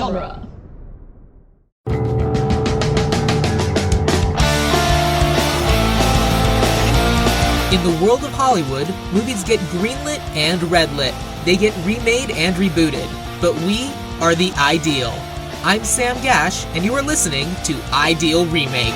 genre. In the world of Hollywood, movies get greenlit and redlit. They get remade and rebooted. But we are the ideal. I'm Sam Gasch, and you are listening to Ideal Remake.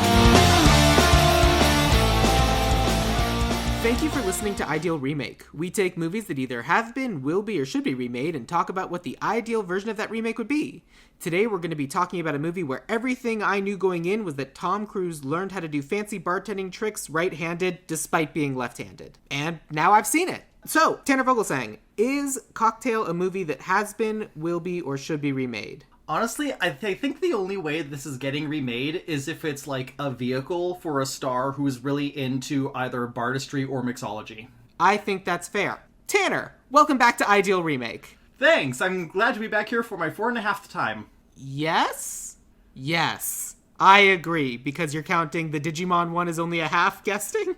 Thank you for listening to Ideal Remake. We take movies that either have been, will be, or should be remade and talk about what the ideal version of that remake would be. Today we're going to be talking about a movie where everything I knew going in was that Tom Cruise learned how to do fancy bartending tricks right-handed despite being left-handed. And now I've seen it. So, Tanner Vogelgesang, is Cocktail a movie that has been, will be, or should be remade? Honestly, I think the only way this is getting remade is if it's like a vehicle for a star who is really into either bardistry or mixology. I think that's fair. Tanner, welcome back to Ideal Remake. Thanks, I'm glad to be back here for my 4.5th time. Yes? Yes. I agree, because you're counting the Digimon one as only a half guesting?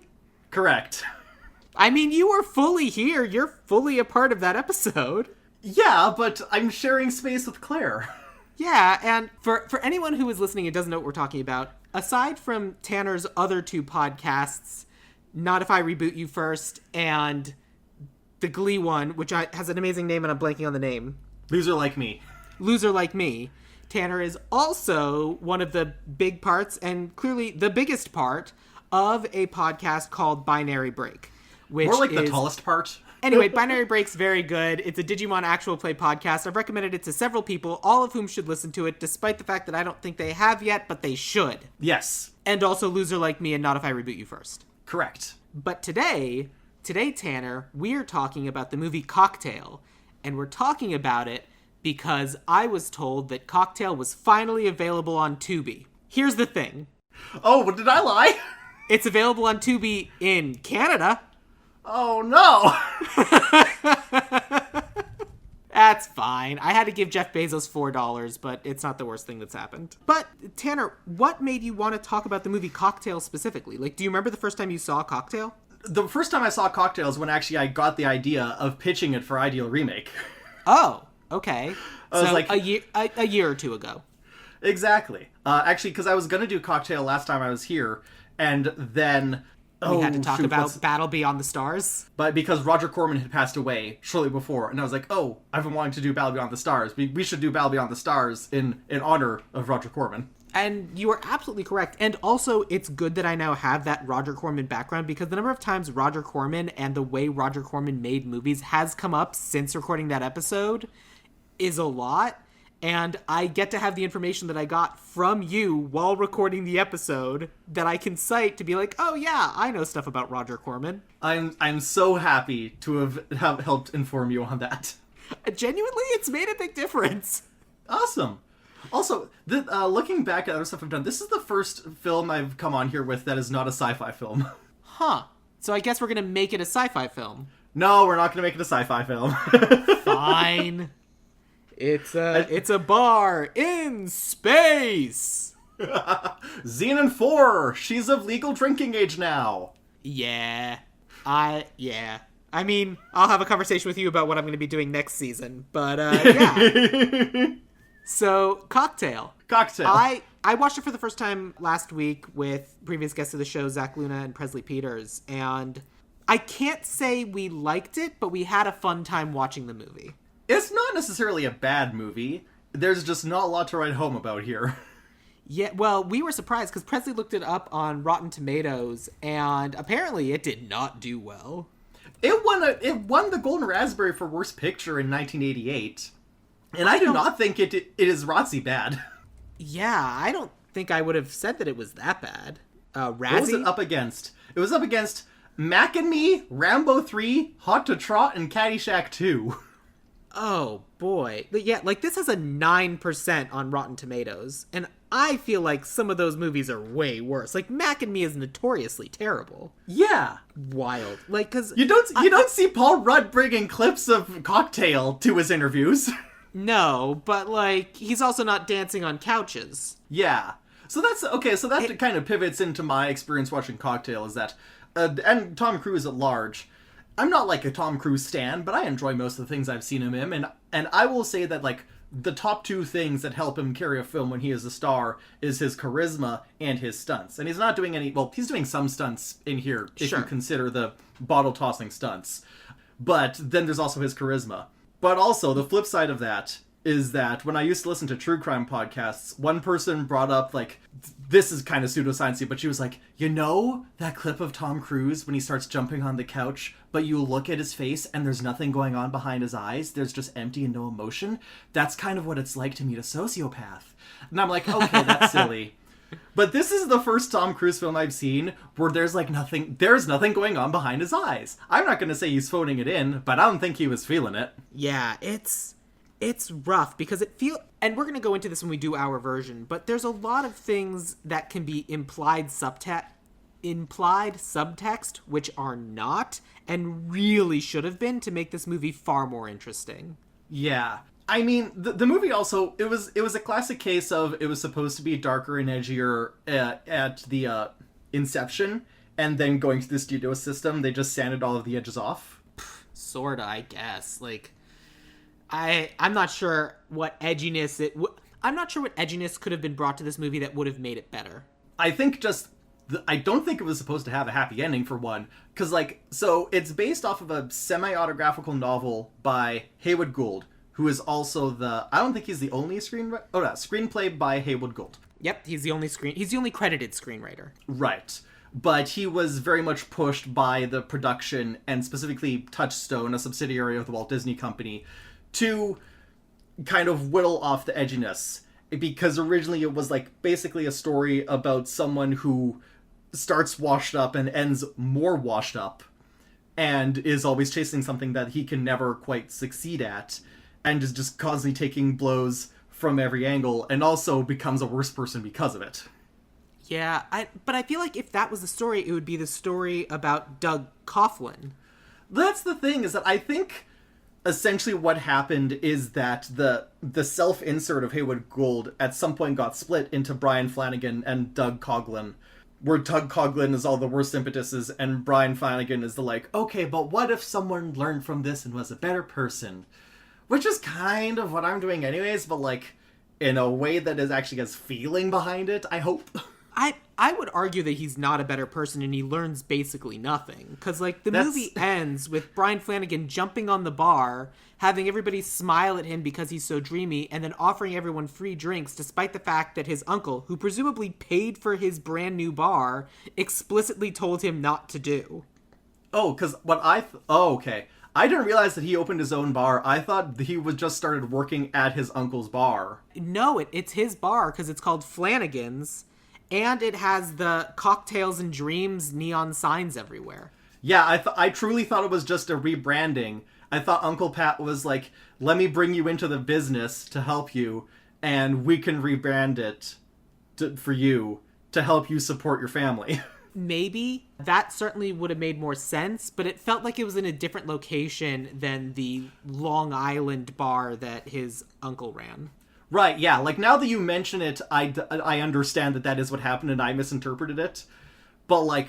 Correct. I mean, you were fully here. You're fully a part of that episode. Yeah, but I'm sharing space with Claire. Yeah, and for anyone who is listening and doesn't know what we're talking about, aside from Tanner's other two podcasts, Not If I Reboot You First, and the Glee one, which has an amazing name and I'm blanking on the name. Loser Like Me. Loser Like Me. Tanner is also one of the big parts, and clearly the biggest part, of a podcast called Binary Break. Which More like the tallest part. Anyway, Binary Break's very good. It's a Digimon actual play podcast. I've recommended it to several people, all of whom should listen to it, despite the fact that I don't think they have yet, but they should. Yes. And also Loser Like Me and Not If I Reboot You First. Correct. But today, Tanner, we're talking about the movie Cocktail. And we're talking about it because I was told that Cocktail was finally available on Tubi. Here's the thing. Oh, did I lie? It's available on Tubi in Canada. Oh, no! That's fine. I had to give Jeff Bezos $4, but it's not the worst thing that's happened. But, Tanner, what made you want to talk about the movie Cocktail specifically? Like, do you remember the first time you saw Cocktail? The first time I saw Cocktail is when actually I got the idea of pitching it for Ideal Remake. Oh, okay. I was like, a year or two ago. Exactly. Actually, because I was going to do Cocktail last time I was here, and then... We had to talk about Battle Beyond the Stars. But because Roger Corman had passed away shortly before, and I was like, oh, I've been wanting to do Battle Beyond the Stars. We should do Battle Beyond the Stars in honor of Roger Corman. And you are absolutely correct. And also, it's good that I now have that Roger Corman background, because the number of times Roger Corman and the way Roger Corman made movies has come up since recording that episode is a lot. And I get to have the information that I got from you while recording the episode that I can cite to be like, oh yeah, I know stuff about Roger Corman. I'm so happy to have helped inform you on that. Genuinely, it's made a big difference. Awesome. Also, looking back at other stuff I've done, this is the first film I've come on here with that is not a sci-fi film. Huh. So I guess we're going to make it a sci-fi film. No, we're not going to make it a sci-fi film. Fine. It's a bar in space. Xenon 4. She's of legal drinking age now. Yeah. I mean, I'll have a conversation with you about what I'm going to be doing next season, but yeah. So, Cocktail. I watched it for the first time last week with previous guests of the show, Zach Luna and Presley Peters, and I can't say we liked it, but we had a fun time watching the movie. It's not necessarily a bad movie. There's just not a lot to write home about here. Yeah, well, we were surprised because Presley looked it up on Rotten Tomatoes, and apparently it did not do well. It won the Golden Raspberry for Worst Picture in 1988, and I do not think it is Razzie bad. Yeah, I don't think I would have said that it was that bad. Razzie? What was it up against? It was up against Mac and Me, Rambo 3, Hot to Trot, and Caddyshack 2. Oh, boy. Yeah, like, this has a 9% on Rotten Tomatoes, and I feel like some of those movies are way worse. Like, Mac and Me is notoriously terrible. Yeah. Wild. Like, because... You don't see Paul Rudd bringing clips of Cocktail to his interviews. No, but, like, he's also not dancing on couches. Yeah. So that's... Okay, so that kind of pivots into my experience watching Cocktail, is that... and Tom Cruise at large... I'm not like a Tom Cruise stan, but I enjoy most of the things I've seen him in, and I will say that like the top two things that help him carry a film when he is a star is his charisma and his stunts. And he's not doing any, well, he's doing some stunts in here if Sure. you consider the bottle tossing stunts. But then there's also his charisma. But also the flip side of that is that when I used to listen to true crime podcasts, one person brought up, like, this is kind of pseudoscience-y, but she was like, you know that clip of Tom Cruise when he starts jumping on the couch, but you look at his face and there's nothing going on behind his eyes, there's just empty and no emotion? That's kind of what it's like to meet a sociopath. And I'm like, okay, that's silly. But this is the first Tom Cruise film I've seen where there's nothing going on behind his eyes. I'm not going to say he's phoning it in, but I don't think he was feeling it. Yeah, it's rough because and we're going to go into this when we do our version, but there's a lot of things that can be implied subtext, which are not, and really should have been to make this movie far more interesting. Yeah. I mean, the movie also, it was a classic case of it was supposed to be darker and edgier at the inception, and then going to the studio system, they just sanded all of the edges off. Sorta, I guess. Like, I'm not sure what edginess could have been brought to this movie that would have made it better. I think I don't think it was supposed to have a happy ending, for one. Because, so it's based off of a semi-autographical novel by Haywood Gould, who is also I don't think he's the only screenplay by Haywood Gould. Yep, he's the only credited screenwriter. Right. But he was very much pushed by the production, and specifically Touchstone, a subsidiary of the Walt Disney Company, to kind of whittle off the edginess. Because originally it was basically a story about someone who starts washed up and ends more washed up, and is always chasing something that he can never quite succeed at, and is just constantly taking blows from every angle, and also becomes a worse person because of it. Yeah, but I feel like if that was the story, it would be the story about Doug Coughlin. That's the thing, is that I think essentially what happened is that the self-insert of Haywood Gould at some point got split into Brian Flanagan and Doug Coughlin, where Doug Coughlin is all the worst impetuses, and Brian Flanagan is okay, but what if someone learned from this and was a better person? Which is kind of what I'm doing anyways, but in a way that is actually has feeling behind it, I hope. I would argue that he's not a better person and he learns basically nothing. Because, movie ends with Brian Flanagan jumping on the bar, having everybody smile at him because he's so dreamy, and then offering everyone free drinks despite the fact that his uncle, who presumably paid for his brand new bar, explicitly told him not to do. Oh, because okay. I didn't realize that he opened his own bar. I thought he was just started working at his uncle's bar. No, it's his bar because it's called Flanagan's. And it has the Cocktails and Dreams neon signs everywhere. Yeah, I truly thought it was just a rebranding. I thought Uncle Pat was let me bring you into the business to help you, and we can rebrand it for you to help you support your family. Maybe. That certainly would have made more sense, but it felt like it was in a different location than the Long Island bar that his uncle ran. Right, yeah. Now that you mention it, I understand that is what happened and I misinterpreted it. But,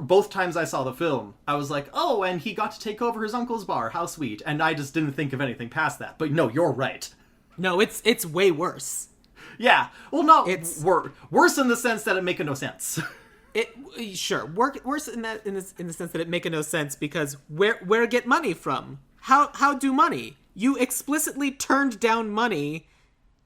both times I saw the film, I was oh, and he got to take over his uncle's bar. How sweet. And I just didn't think of anything past that. But no, you're right. No, it's way worse. Yeah. Well, no, it's worse in the sense that it make no sense. Worse in the sense that it make no sense because where get money from? How do money? You explicitly turned down money.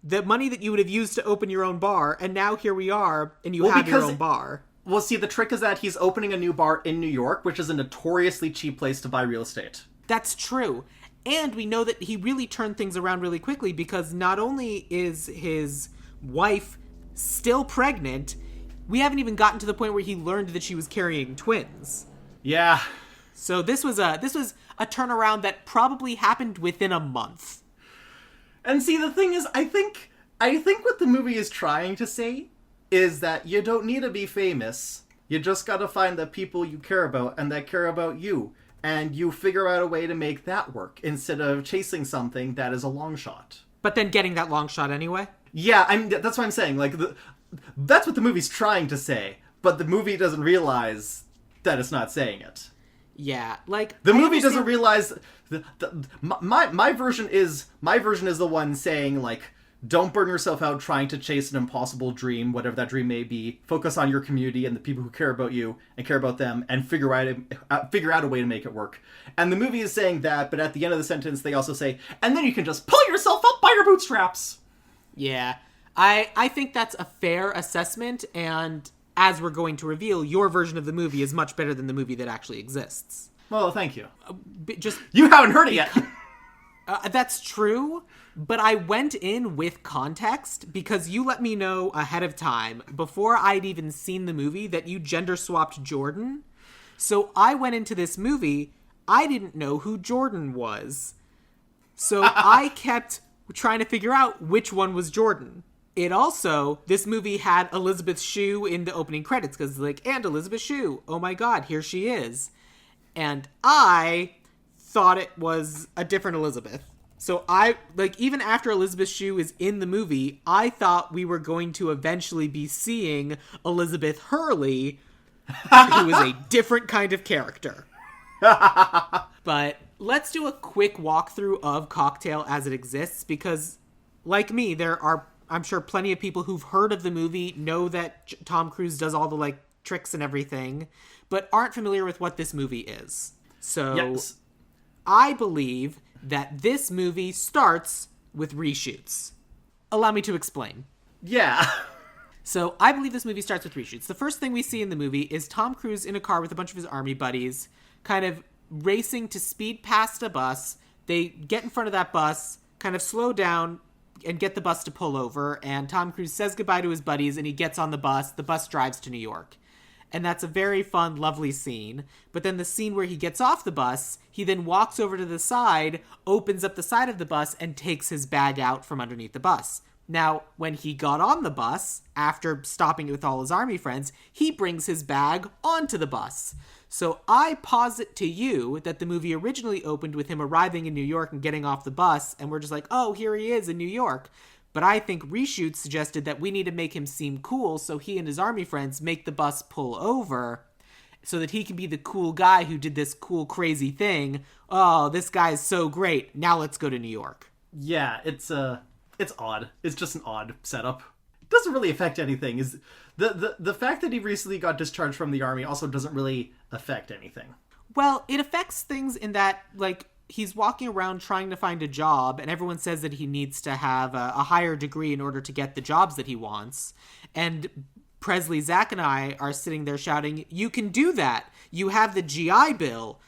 The money that you would have used to open your own bar, and now here we are, and you have your own bar. Well, see, the trick is that he's opening a new bar in New York, which is a notoriously cheap place to buy real estate. That's true. And we know that he really turned things around really quickly because not only is his wife still pregnant, we haven't even gotten to the point where he learned that she was carrying twins. Yeah. So this was a turnaround that probably happened within a month. And see, the thing is, I think what the movie is trying to say is that you don't need to be famous. You just gotta find the people you care about and that care about you. And you figure out a way to make that work instead of chasing something that is a long shot. But then getting that long shot anyway? Yeah, that's what I'm saying. That's what the movie's trying to say. But the movie doesn't realize that it's not saying it. Yeah, like The I movie understand- doesn't realize my version is the one saying like, don't burn yourself out trying to chase an impossible dream, whatever that dream may be. Focus on your community and the people who care about you and care about them, and figure out a way to make it work. And the movie is saying that, but at the end of the sentence they also say, and then you can just pull yourself up by your bootstraps. Yeah, I think that's a fair assessment, and as we're going to reveal, your version of the movie is much better than the movie that actually exists. Well, thank you. Just You haven't heard it yet. that's true, but I went in with context because you let me know ahead of time, before I'd even seen the movie, that you gender swapped Jordan. So I went into this movie, I didn't know who Jordan was. So I kept trying to figure out which one was Jordan. It also, this movie had Elizabeth Shue in the opening credits, because like, and Elizabeth Shue, oh my god, here she is. And I thought it was a different Elizabeth. So I, like, even after Elizabeth Shue is in the movie, I thought we were going to eventually be seeing Elizabeth Hurley, who is a different kind of character. But let's do a quick walkthrough of Cocktail as it exists, because, like me, there are, I'm sure, plenty of people who've heard of the movie, know that Tom Cruise does all the, like, tricks and everything, but aren't familiar with what this movie is. So Yes. I believe that this movie starts with reshoots. Allow me to explain. Yeah. So I believe this movie starts with reshoots. The first thing we see in the movie is Tom Cruise in a car with a bunch of his army buddies, kind of racing to speed past a bus. They get in front of that bus, kind of slow down, and get the bus to pull over, and Tom Cruise says goodbye to his buddies, and he gets on the bus. The bus drives to New York. And that's a very fun, lovely scene. But then the scene where he gets off the bus, he then walks over to the side, opens up the side of the bus, and takes his bag out from underneath the bus. Now, when he got on the bus, after stopping with all his army friends, he brings his bag onto the bus. So I posit to you that the movie originally opened with him arriving in New York and getting off the bus, and we're just like, oh, here he is in New York. But I think reshoots suggested that we need to make him seem cool, so he and his army friends make the bus pull over so that he can be the cool guy who did this cool, crazy thing. Oh, this guy is so great. Now let's go to New York. Yeah, it's odd. It's just an odd setup. It doesn't really affect anything. Is the fact that he recently got discharged from the army also doesn't really affect anything. Well, it affects things in that, like, he's walking around trying to find a job, and everyone says that he needs to have a higher degree in order to get the jobs that he wants. And Presley, Zach, and I are sitting there shouting, you can do that. You have the GI Bill.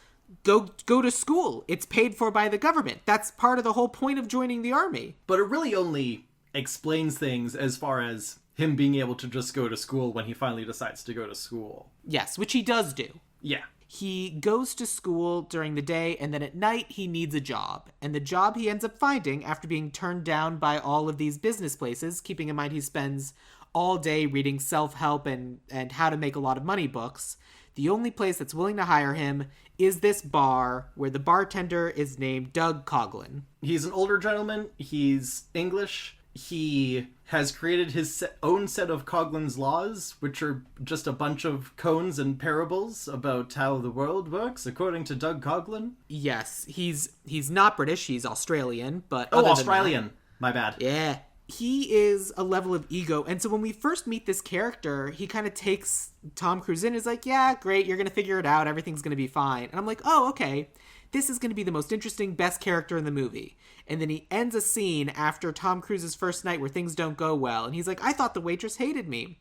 Go to school. It's paid for by the government. That's part of the whole point of joining the army. But it really only explains things as far as him being able to just go to school when he finally decides to go to school. Yes, which he does do. Yeah. He goes to school during the day, and then at night he needs a job. And the job he ends up finding after being turned down by all of these business places, keeping in mind he spends all day reading self-help and how to make a lot of money books, the only place that's willing to hire him is this bar where the bartender is named Doug Coughlin. He's an older gentleman. He's English. He has created his own set of Coughlin's laws, which are just a bunch of cones and parables about how the world works, according to Doug Coughlin. Yes, he's not British, he's Australian, but Oh, Australian. My bad. Yeah. He is a level of ego. And so when we first meet this character, he kind of takes Tom Cruise in and is like, yeah, great, you're going to figure it out. Everything's going to be fine. And I'm like, oh, okay. This is going to be the most interesting, best character in the movie. And then he ends a scene after Tom Cruise's first night where things don't go well. And he's like, I thought the waitress hated me.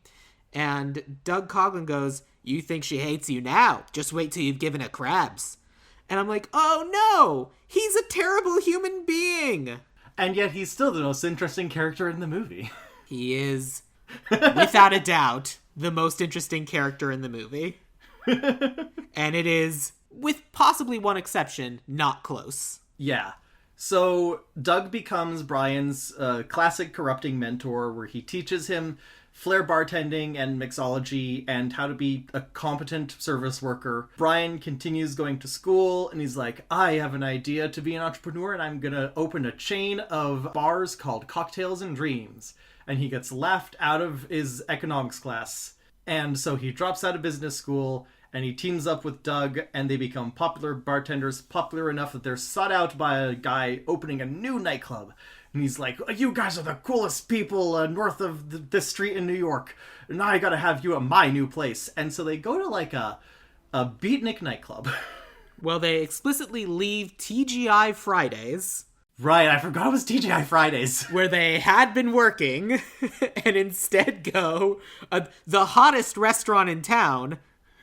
And Doug Coughlin goes, you think she hates you now? Just wait till you've given her crabs. And I'm like, oh no, he's a terrible human being. And yet he's still the most interesting character in the movie. He is, without a doubt, the most interesting character in the movie. And it is, with possibly one exception, not close. Yeah. So Doug becomes Brian's classic corrupting mentor, where he teaches him flair bartending and mixology and how to be a competent service worker. Brian continues going to school, and he's like, I have an idea to be an entrepreneur, and I'm gonna open a chain of bars called Cocktails and Dreams. And he gets laughed out of his economics class. And so he drops out of business school, and he teams up with Doug, and they become popular bartenders, popular enough that they're sought out by a guy opening a new nightclub. And he's like, you guys are the coolest people north of this street in New York. Now I gotta have you at my new place. And so they go to like a beatnik nightclub. Well, they explicitly leave TGI Fridays. Right, I forgot it was TGI Fridays. Where they had been working, and instead go the hottest restaurant in town,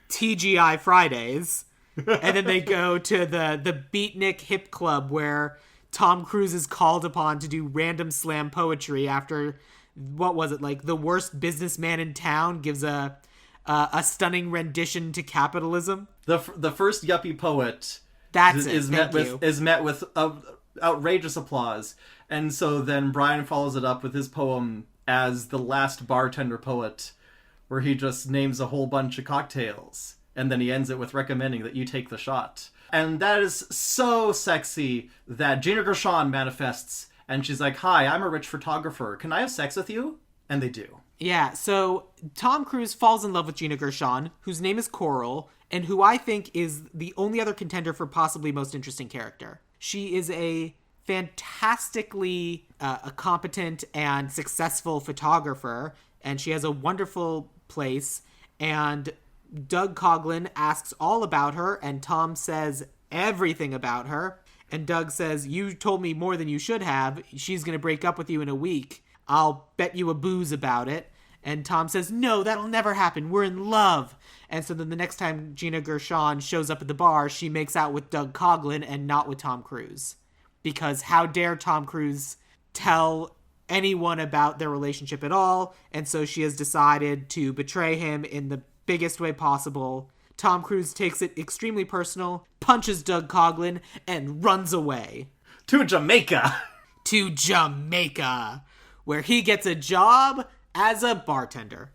TGI Fridays. And then they go to the Beatnik Hip Club, where Tom Cruise is called upon to do random slam poetry after, what was it, like the worst businessman in town gives a stunning rendition to capitalism. The first yuppie poet is met with outrageous applause, and so then Brian follows it up with his poem as the last bartender poet, where he just names a whole bunch of cocktails, and then he ends it with recommending that you take the shot. And that is so sexy that Gina Gershon manifests, and she's like, hi, I'm a rich photographer, can I have sex with you? And they do. Yeah, so Tom Cruise falls in love with Gina Gershon, whose name is Coral, and who I think is the only other contender for possibly most interesting character. She is a fantastically a competent and successful photographer, and she has a wonderful place, and Doug Coughlin asks all about her, and Tom says everything about her, and Doug says, you told me more than you should have. She's going to break up with you in a week. I'll bet you a booze about it. And Tom says, no, that'll never happen. We're in love. And so then the next time Gina Gershon shows up at the bar, she makes out with Doug Coughlin and not with Tom Cruise. Because how dare Tom Cruise tell anyone about their relationship at all? And so she has decided to betray him in the biggest way possible. Tom Cruise takes it extremely personal, punches Doug Coughlin, and runs away. To Jamaica! To Jamaica, where he gets a job as a bartender.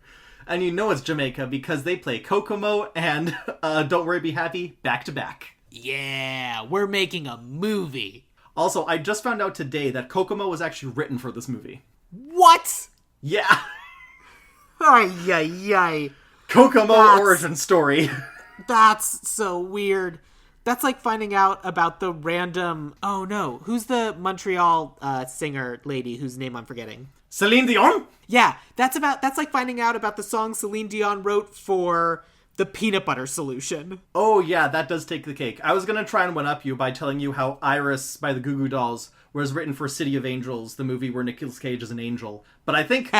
And you know it's Jamaica because they play Kokomo and Don't Worry Be Happy back to back. Yeah, we're making a movie. Also, I just found out today that Kokomo was actually written for this movie. What? Yeah. Ay, ay, ay. Kokomo origin story. That's so weird. That's like finding out about the random... Oh no, who's the Montreal singer lady whose name I'm forgetting? Celine Dion? Yeah, that's like finding out about the song Celine Dion wrote for the Peanut Butter Solution. Oh yeah, that does take the cake. I was gonna try and one-up you by telling you how Iris by the Goo Goo Dolls was written for City of Angels, the movie where Nicolas Cage is an angel. But I think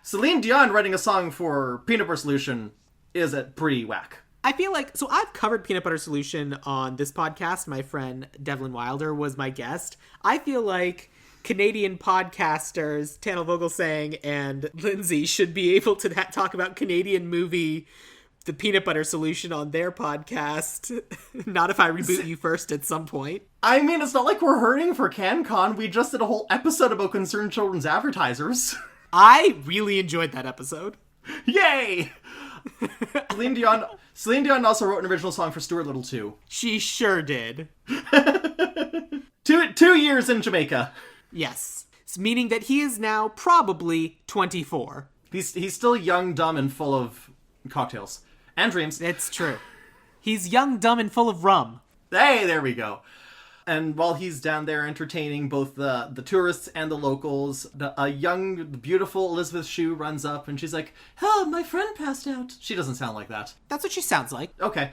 Celine Dion writing a song for Peanut Butter Solution is pretty whack. I feel like, so I've covered Peanut Butter Solution on this podcast. My friend Devlin Wilder was my guest. I feel like Canadian podcasters, Tanner Vogelgesang and Lindsay, should be able to talk about Canadian movie The Peanut Butter Solution on their podcast. Not if I reboot you first at some point. I mean, it's not like we're hurting for CanCon. We just did a whole episode about concerned children's advertisers. I really enjoyed that episode. Yay! Celine Dion also wrote an original song for Stuart Little too. She sure did. 2 years in Jamaica. Yes. Meaning that he is now probably 24. He's still young, dumb, and full of cocktails. And dreams. It's true. He's young, dumb, and full of rum. Hey, there we go. And while he's down there entertaining both the tourists and the locals, a young, beautiful Elizabeth Shue runs up and she's like, "Help, my friend passed out." She doesn't sound like that. That's what she sounds like. Okay.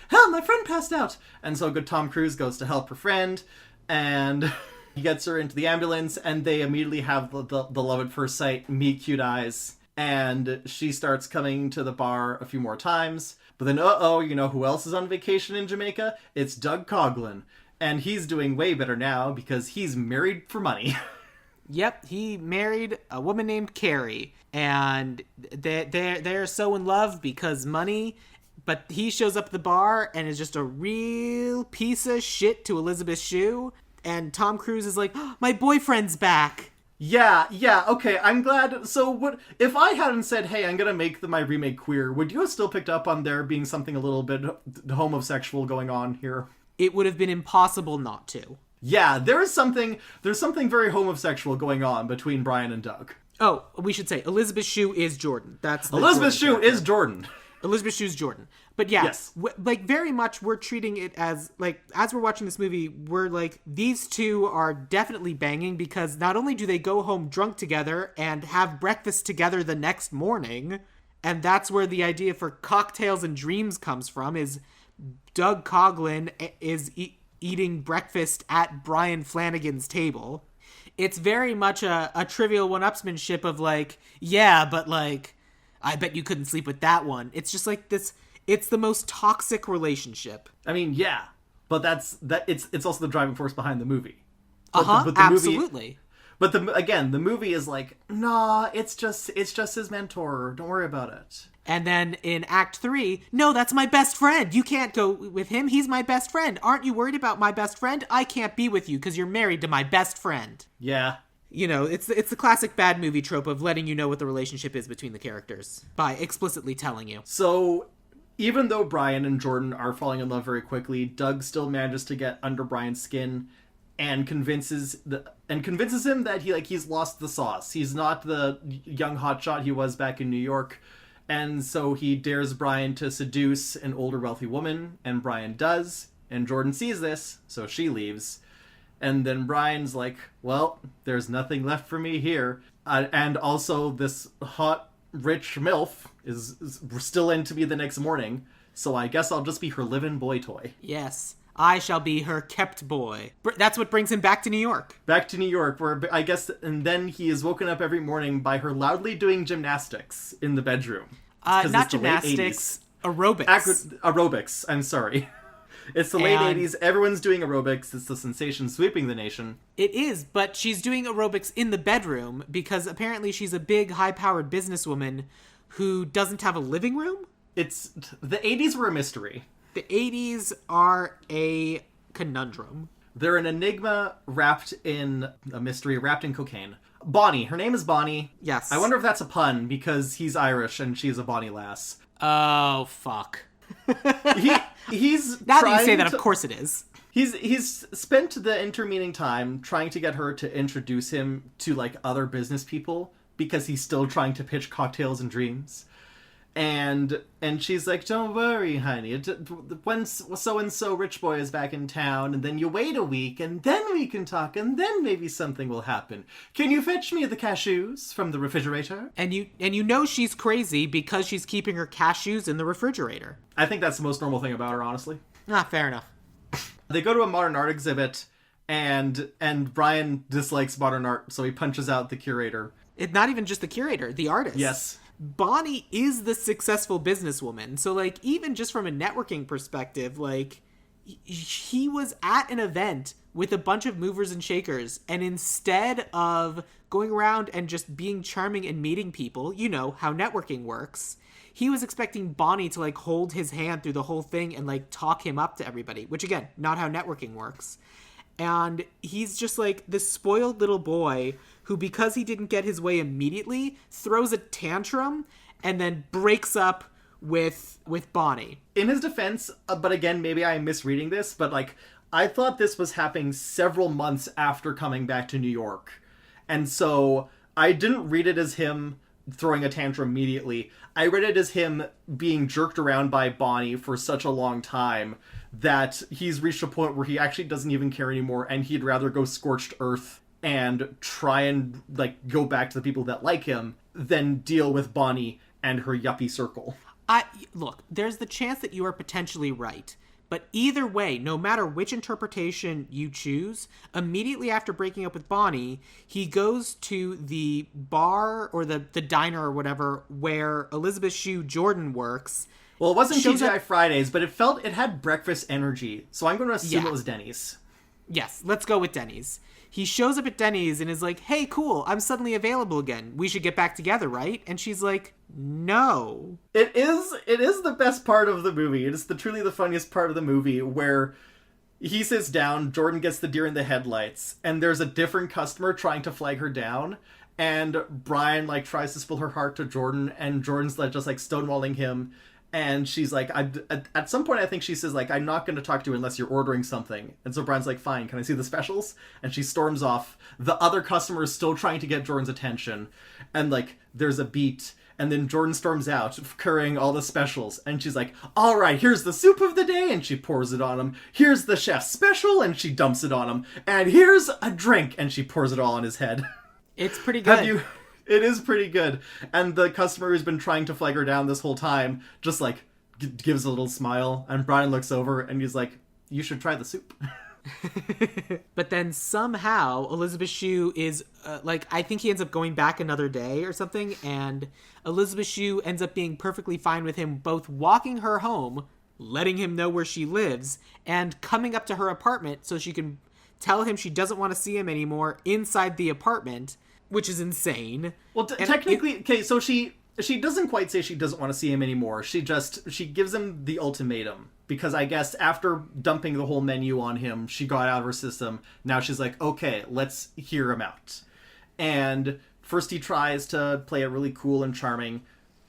"Help, my friend passed out." And so good Tom Cruise goes to help her friend, and he gets her into the ambulance, and they immediately have the love at first sight, meet cute eyes. And she starts coming to the bar a few more times. But then, you know who else is on vacation in Jamaica? It's Doug Coughlin. And he's doing way better now because he's married for money. Yep, he married a woman named Carrie. And they're so in love because money. But he shows up at the bar and is just a real piece of shit to Elizabeth Shue. And Tom Cruise is like, "Oh, my boyfriend's back." Yeah, okay, I'm glad. So what if I hadn't said, "Hey, I'm gonna make my remake queer," would you have still picked up on there being something a little bit homosexual going on here? It would have been impossible not to. Yeah, there's something very homosexual going on between Brian and Doug. Oh, we should say Elizabeth Shue is Jordan. That's the Elizabeth Jordan Shue is Jordan. Elizabeth Shue's Jordan. But yeah, Yes. like very much we're treating it as like, as we're watching this movie, we're like, these two are definitely banging because not only do they go home drunk together and have breakfast together the next morning, and that's where the idea for cocktails and dreams comes from, is Doug Coughlin is eating breakfast at Brian Flanagan's table. It's very much a trivial one-upsmanship of like, yeah, but like, I bet you couldn't sleep with that one. It's just like this. It's the most toxic relationship. I mean, yeah, but it's also the driving force behind the movie. But the Absolutely. But the movie is like, nah, it's just his mentor. Don't worry about it. And then in Act 3, no, that's my best friend. You can't go with him. He's my best friend. Aren't you worried about my best friend? I can't be with you because you're married to my best friend. Yeah. You know, it's the classic bad movie trope of letting you know what the relationship is between the characters by explicitly telling you. So, even though Brian and Jordan are falling in love very quickly, Doug still manages to get under Brian's skin and convinces him that he's lost the sauce. He's not the young hotshot he was back in New York. And so he dares Brian to seduce an older wealthy woman, and Brian does. And Jordan sees this, so she leaves. And then Brian's like, well, there's nothing left for me here. And also this hot, rich MILF is still into me the next morning. So I guess I'll just be her live-in boy toy. Yes, I shall be her kept boy. That's what brings him back to New York. Back to New York, where I guess, and then he is woken up every morning by her loudly doing gymnastics in the bedroom. Not gymnastics, aerobics. Aerobics, I'm sorry. It's the late 80s, everyone's doing aerobics, it's the sensation sweeping the nation. It is, but she's doing aerobics in the bedroom because apparently she's a big, high-powered businesswoman who doesn't have a living room? The 80s were a mystery. The 80s are a conundrum. They're an enigma wrapped in a mystery, wrapped in cocaine. Bonnie, her name is Bonnie. Yes. I wonder if that's a pun because he's Irish and she's a Bonnie lass. Oh, fuck. He's now that you say that, of course it is. He's spent the intervening time trying to get her to introduce him to like other business people because he's still trying to pitch cocktails and dreams. And she's like, don't worry, honey. When so-and-so rich boy is back in town, and then you wait a week, and then we can talk, and then maybe something will happen. Can you fetch me the cashews from the refrigerator? And you know she's crazy because she's keeping her cashews in the refrigerator. I think that's the most normal thing about her, honestly. Fair enough. They go to a modern art exhibit, and Brian dislikes modern art, so he punches out the curator. It's not even just the curator, the artist. Yes. Bonnie is the successful businesswoman. So, like, even just from a networking perspective, like, he was at an event with a bunch of movers and shakers, and instead of going around and just being charming and meeting people, you know how networking works, he was expecting Bonnie to, like, hold his hand through the whole thing and, like, talk him up to everybody, which, again, not how networking works. And he's just, like, this spoiled little boy who, because he didn't get his way immediately, throws a tantrum and then breaks up with Bonnie. In his defense, but again, maybe I'm misreading this, but, like, I thought this was happening several months after coming back to New York. And so I didn't read it as him throwing a tantrum immediately. I read it as him being jerked around by Bonnie for such a long time that he's reached a point where he actually doesn't even care anymore, and he'd rather go scorched earth and try and, like, go back to the people that like him than deal with Bonnie and her yuppie circle. Look, there's the chance that you are potentially right. But either way, no matter which interpretation you choose, immediately after breaking up with Bonnie, he goes to the bar or the diner or whatever where Elizabeth Shue Jordan works. Well, it wasn't TGI Fridays, but it had breakfast energy, so I'm going to assume it was Denny's. Yes, let's go with Denny's. He shows up at Denny's and is like, hey, cool, I'm suddenly available again. We should get back together, right? And she's like, no. It is the best part of the movie. It is truly the funniest part of the movie where he sits down, Jordan gets the deer in the headlights, and there's a different customer trying to flag her down, and Brian, like, tries to spill her heart to Jordan, and Jordan's, like, just, like, stonewalling him. And she's like, at some point, I think she says, like, I'm not going to talk to you unless you're ordering something. And so Brian's like, fine, can I see the specials? And she storms off. The other customer is still trying to get Jordan's attention. And, like, there's a beat. And then Jordan storms out, carrying all the specials. And she's like, all right, here's the soup of the day. And she pours it on him. Here's the chef's special. And she dumps it on him. And here's a drink. And she pours it all on his head. It's pretty good. It is pretty good. And the customer who's been trying to flag her down this whole time just, like, gives a little smile. And Brian looks over and he's like, you should try the soup. But then somehow Elizabeth Shue is I think he ends up going back another day or something, and Elizabeth Shue ends up being perfectly fine with him both walking her home, letting him know where she lives, and coming up to her apartment so she can tell him she doesn't want to see him anymore inside the apartment, which is insane. Well, technically, okay, so she doesn't quite say she doesn't want to see him anymore. She gives him the ultimatum. Because I guess after dumping the whole menu on him, she got out of her system. Now she's like, okay, let's hear him out. And first he tries to play it really cool and charming.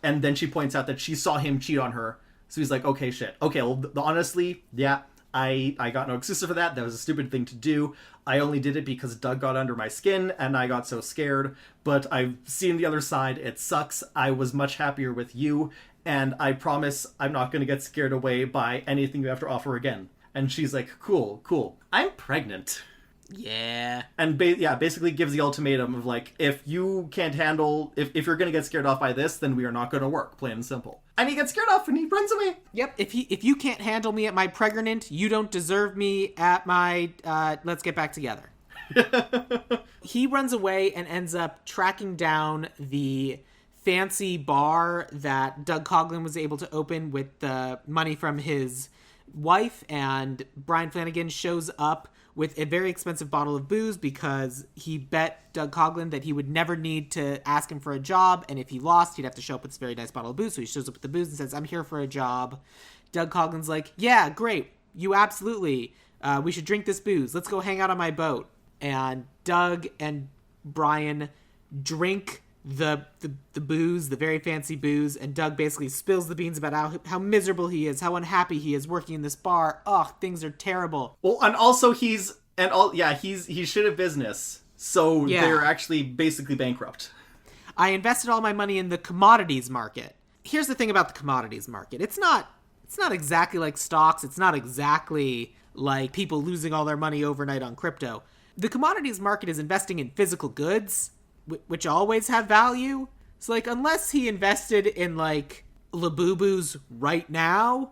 And then she points out that she saw him cheat on her. So he's like, okay, shit. Okay, well, honestly, yeah, I got no excuse for that. That was a stupid thing to do. I only did it because Doug got under my skin and I got so scared. But I've seen the other side. It sucks. I was much happier with you. And I promise I'm not going to get scared away by anything you have to offer again. And she's like, cool. I'm pregnant. Yeah. And basically gives the ultimatum of like, if you can't handle, if you're going to get scared off by this, then we are not going to work, plain and simple. And he gets scared off and he runs away. Yep. If you can't handle me at my pregnant, you don't deserve me at my, let's get back together. He runs away and ends up tracking down the fancy bar that Doug Coughlin was able to open with the money from his wife, and Brian Flanagan shows up with a very expensive bottle of booze because he bet Doug Coughlin that he would never need to ask him for a job, and if he lost, he'd have to show up with this very nice bottle of booze. So he shows up with the booze and says, I'm here for a job. Doug Coughlin's like, yeah, great. You absolutely. We should drink this booze. Let's go hang out on my boat. And Doug and Brian drink the booze, the very fancy booze, and Doug basically spills the beans about how miserable he is, how unhappy he is working in this bar. Ugh, things are terrible. Well, and also he's shit at business, so they're actually basically bankrupt. I invested all my money in the commodities market. Here's the thing about the commodities market. It's not exactly like stocks. It's not exactly like people losing all their money overnight on crypto. The commodities market is investing in physical goods, which always have value. So, like, unless he invested in, like, Labubus right now,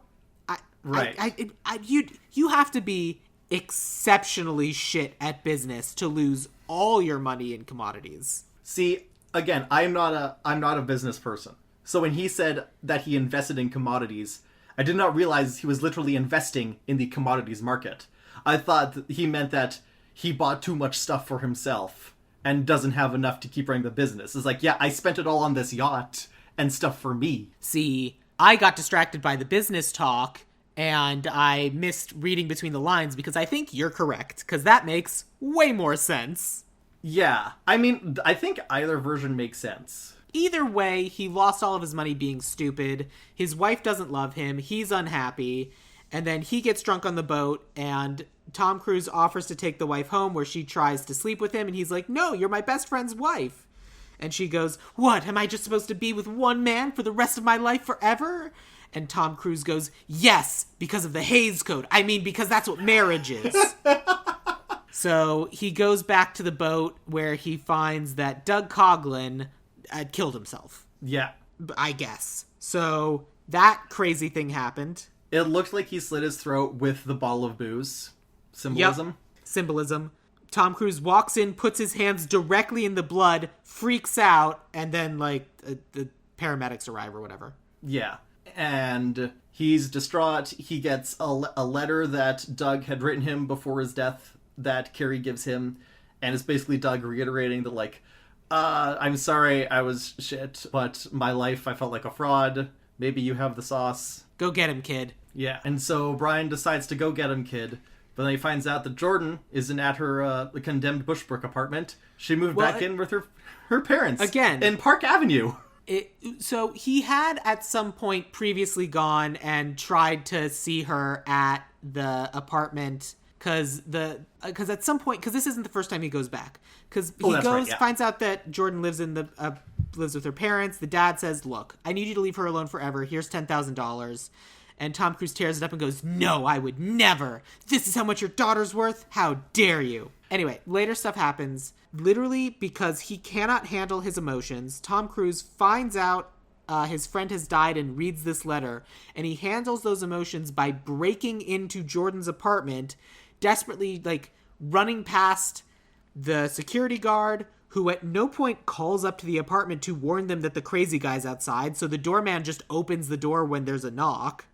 you have to be exceptionally shit at business to lose all your money in commodities. See, again, I'm not a business person. So when he said that he invested in commodities, I did not realize he was literally investing in the commodities market. I thought that he meant that he bought too much stuff for himself and doesn't have enough to keep running the business. It's like, yeah, I spent it all on this yacht and stuff for me. See, I got distracted by the business talk, and I missed reading between the lines because I think you're correct, because that makes way more sense. Yeah, I mean, I think either version makes sense. Either way, he lost all of his money being stupid. His wife doesn't love him. He's unhappy. And then he gets drunk on the boat, and Tom Cruise offers to take the wife home where she tries to sleep with him. And he's like, no, you're my best friend's wife. And she goes, what, am I just supposed to be with one man for the rest of my life forever? And Tom Cruise goes, yes, because of the Hays Code. I mean, because that's what marriage is. So he goes back to the boat where he finds that Doug Coughlin had killed himself. Yeah. I guess. So that crazy thing happened. It looked like he slit his throat with the bottle of booze. Symbolism. Yep. Symbolism. Tom Cruise walks in, puts his hands directly in the blood, freaks out, and then, like, the paramedics arrive or whatever. Yeah. And he's distraught. He gets a letter that Doug had written him before his death that Carrie gives him. And it's basically Doug reiterating that, like, I'm sorry I was shit, but my life, I felt like a fraud. Maybe you have the sauce. Go get him, kid. Yeah. And so Brian decides to go get him, kid. But then he finds out that Jordan isn't at her condemned Bushbrook apartment. She moved back in with her parents. Again. In Park Avenue. So he had at some point previously gone and tried to see her at the apartment because at some point, because this isn't the first time he goes back. Because he finds out that Jordan lives in the lives with her parents. The dad says, look, I need you to leave her alone forever. Here's $10,000. And Tom Cruise tears it up and goes, no, I would never. This is how much your daughter's worth? How dare you? Anyway, later stuff happens. Literally because he cannot handle his emotions, Tom Cruise finds out his friend has died and reads this letter. And he handles those emotions by breaking into Jordan's apartment, desperately, like, running past the security guard, who at no point calls up to the apartment to warn them that the crazy guy's outside. So the doorman just opens the door when there's a knock.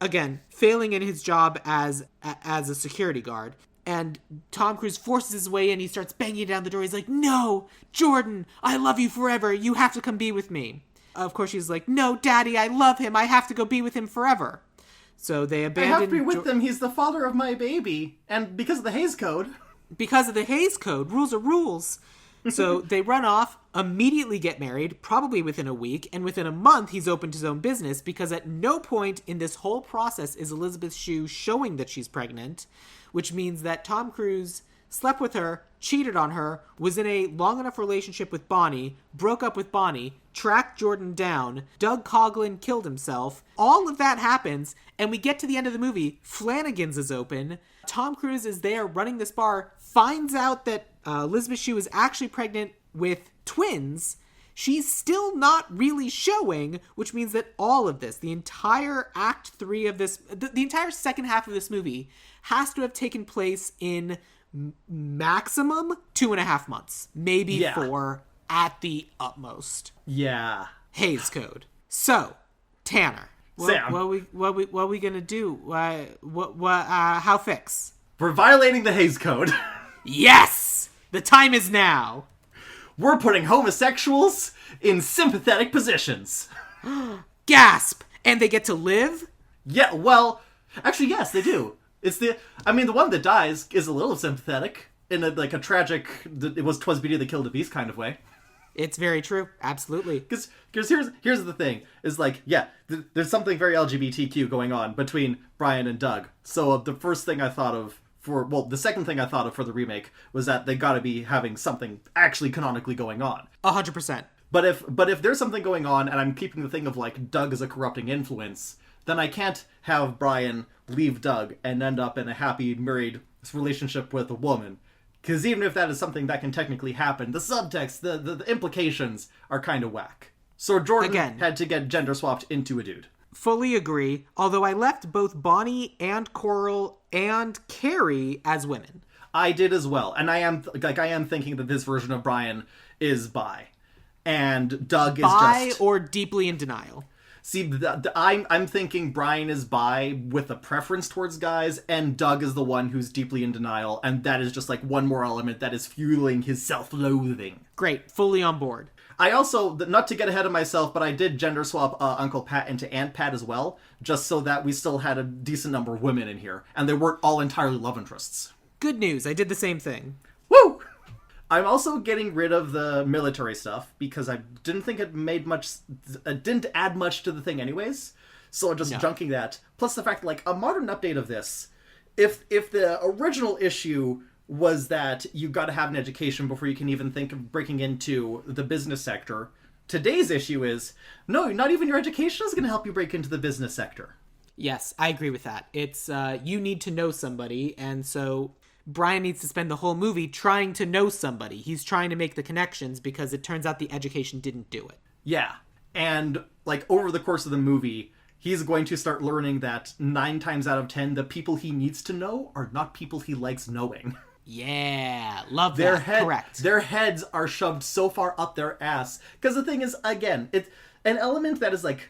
Again, failing in his job as a security guard. And Tom Cruise forces his way in. He starts banging down the door. He's like, no, Jordan, I love you forever. You have to come be with me. Of course, she's like, no, Daddy, I love him. I have to go be with him forever. So they abandon... I have to be with him. He's the father of my baby. And because of the Hays Code. Because of the Hays Code. Rules are rules. So they run off, immediately get married, probably within a week, and within a month he's opened his own business, because at no point in this whole process is Elizabeth Shue showing that she's pregnant, which means that Tom Cruise slept with her, cheated on her, was in a long enough relationship with Bonnie, broke up with Bonnie, tracked Jordan down, Doug Coughlin killed himself. All of that happens, and we get to the end of the movie, Flanagan's is open, Tom Cruise is there running this bar, finds out that Elizabeth Shue is actually pregnant with twins. She's still not really showing, which means that all of this, the entire act 3 of this, the entire second half of this movie has to have taken place in maximum 2.5 months, maybe 4 at the utmost. Yeah. Hays Code. So, Tanner, Sam, what are we gonna do? How fix? We're violating the Hays Code. Yes! The time is now. We're putting homosexuals in sympathetic positions. Gasp! And they get to live? Yeah, well, actually, yes, they do. The one that dies is a little sympathetic in a tragic, it was 'twas Beauty that killed the beast kind of way. It's very true. Absolutely. Because here's the thing, is like, yeah, there's something very LGBTQ going on between Brian and Doug. So the first thing I thought of the second thing I thought of for the remake was that they gotta be having something actually canonically going on. 100%. But if there's something going on and I'm keeping the thing of like Doug as a corrupting influence, then I can't have Brian leave Doug and end up in a happy married relationship with a woman. Because even if that is something that can technically happen, the subtext, the implications are kind of whack. So Jordan had to get gender swapped into a dude. Fully agree, although I left both Bonnie and Coral and Carrie as women. I did as well, and I am thinking that this version of Brian is bi, and Doug is bi or deeply in denial. See, I'm thinking Brian is bi with a preference towards guys, and Doug is the one who's deeply in denial, and that is just like one more element that is fueling his self-loathing. Great, fully on board. I also, not to get ahead of myself, but I did gender swap Uncle Pat into Aunt Pat as well, just so that we still had a decent number of women in here, and they weren't all entirely love interests. Good news, I did the same thing. Woo! I'm also getting rid of the military stuff, because I didn't think it didn't add much to the thing anyways, so just junking that. Plus the fact, like, a modern update of this, if the original issue was that you got to have an education before you can even think of breaking into the business sector, today's issue is, no, not even your education is going to help you break into the business sector. Yes, I agree with that. It's, you need to know somebody, and so Brian needs to spend the whole movie trying to know somebody. He's trying to make the connections because it turns out the education didn't do it. Yeah, and, like, over the course of the movie, he's going to start learning that 9 times out of 10, the people he needs to know are not people he likes knowing. Yeah, love that. Correct. Their heads are shoved so far up their ass. Because the thing is, again, it's an element that is like,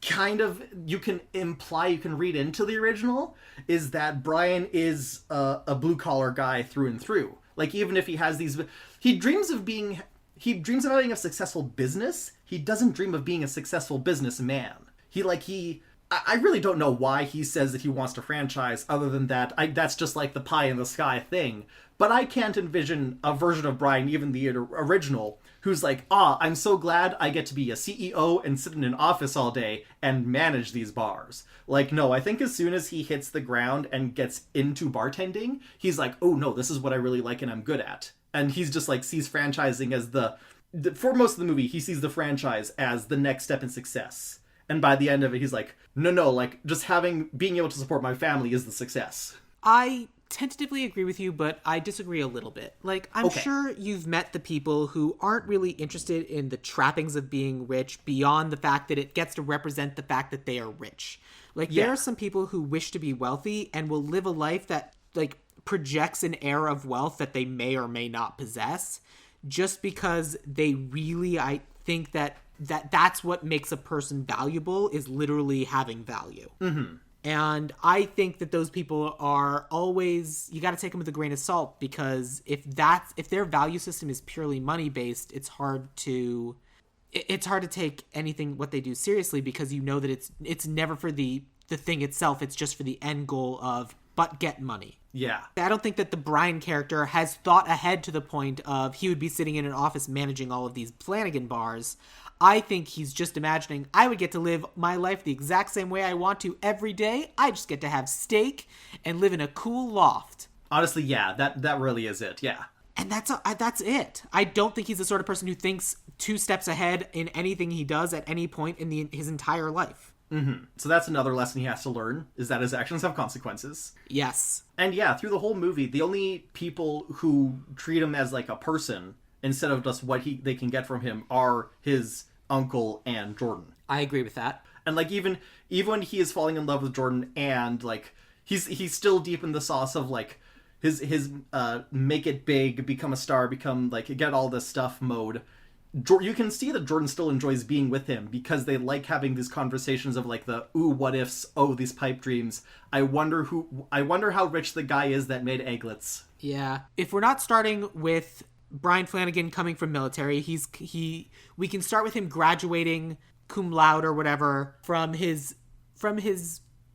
kind of, you can imply, you can read into the original, is that Brian is a blue-collar guy through and through. Like, even if he has these... He dreams of having a successful business. He doesn't dream of being a successful businessman. I really don't know why he says that he wants to franchise, other than that, that's just like the pie in the sky thing. But I can't envision a version of Brian, even the original, who's like, I'm so glad I get to be a CEO and sit in an office all day and manage these bars. Like, no, I think as soon as he hits the ground and gets into bartending, he's like, oh no, this is what I really like and I'm good at. And he's just like, sees franchising as the for most of the movie, he sees the franchise as the next step in success. And by the end of it, he's like, no, like, just being able to support my family is the success. I tentatively agree with you, but I disagree a little bit. Like, I'm Okay. sure you've met the people who aren't really interested in the trappings of being rich beyond the fact that it gets to represent the fact that they are rich. Like, Yeah. there are some people who wish to be wealthy and will live a life that, like, projects an air of wealth that they may or may not possess, just because they really, I think that's what makes a person valuable, is literally having value. Mm-hmm. And I think that those people are always, you got to take them with a grain of salt, because if their value system is purely money based, it's hard to take anything what they do seriously, because you know that it's never for the thing itself, it's just for the end goal of but get money. Yeah. I don't think that the Brian character has thought ahead to the point of he would be sitting in an office managing all of these Flanagan bars. I think he's just imagining, I would get to live my life the exact same way I want to every day. I just get to have steak and live in a cool loft. Honestly, yeah, that really is it, yeah. And that's it. I don't think he's the sort of person who thinks 2 steps ahead in anything he does at any point in his entire life. Mm-hmm. So that's another lesson he has to learn, is that his actions have consequences. Yes. And yeah, through the whole movie, the only people who treat him as like a person instead of just what they can get from him are his uncle and Jordan. I agree with that. And like even when he is falling in love with Jordan, and like he's still deep in the sauce of like his make it big, become a star, become like get all this stuff mode. You can see that Jordan still enjoys being with him, because they like having these conversations of like the ooh, what ifs, oh, these pipe dreams. I wonder how rich the guy is that made egglets. Yeah. If we're not starting with Brian Flanagan coming from military, we can start with him graduating cum laude or whatever from his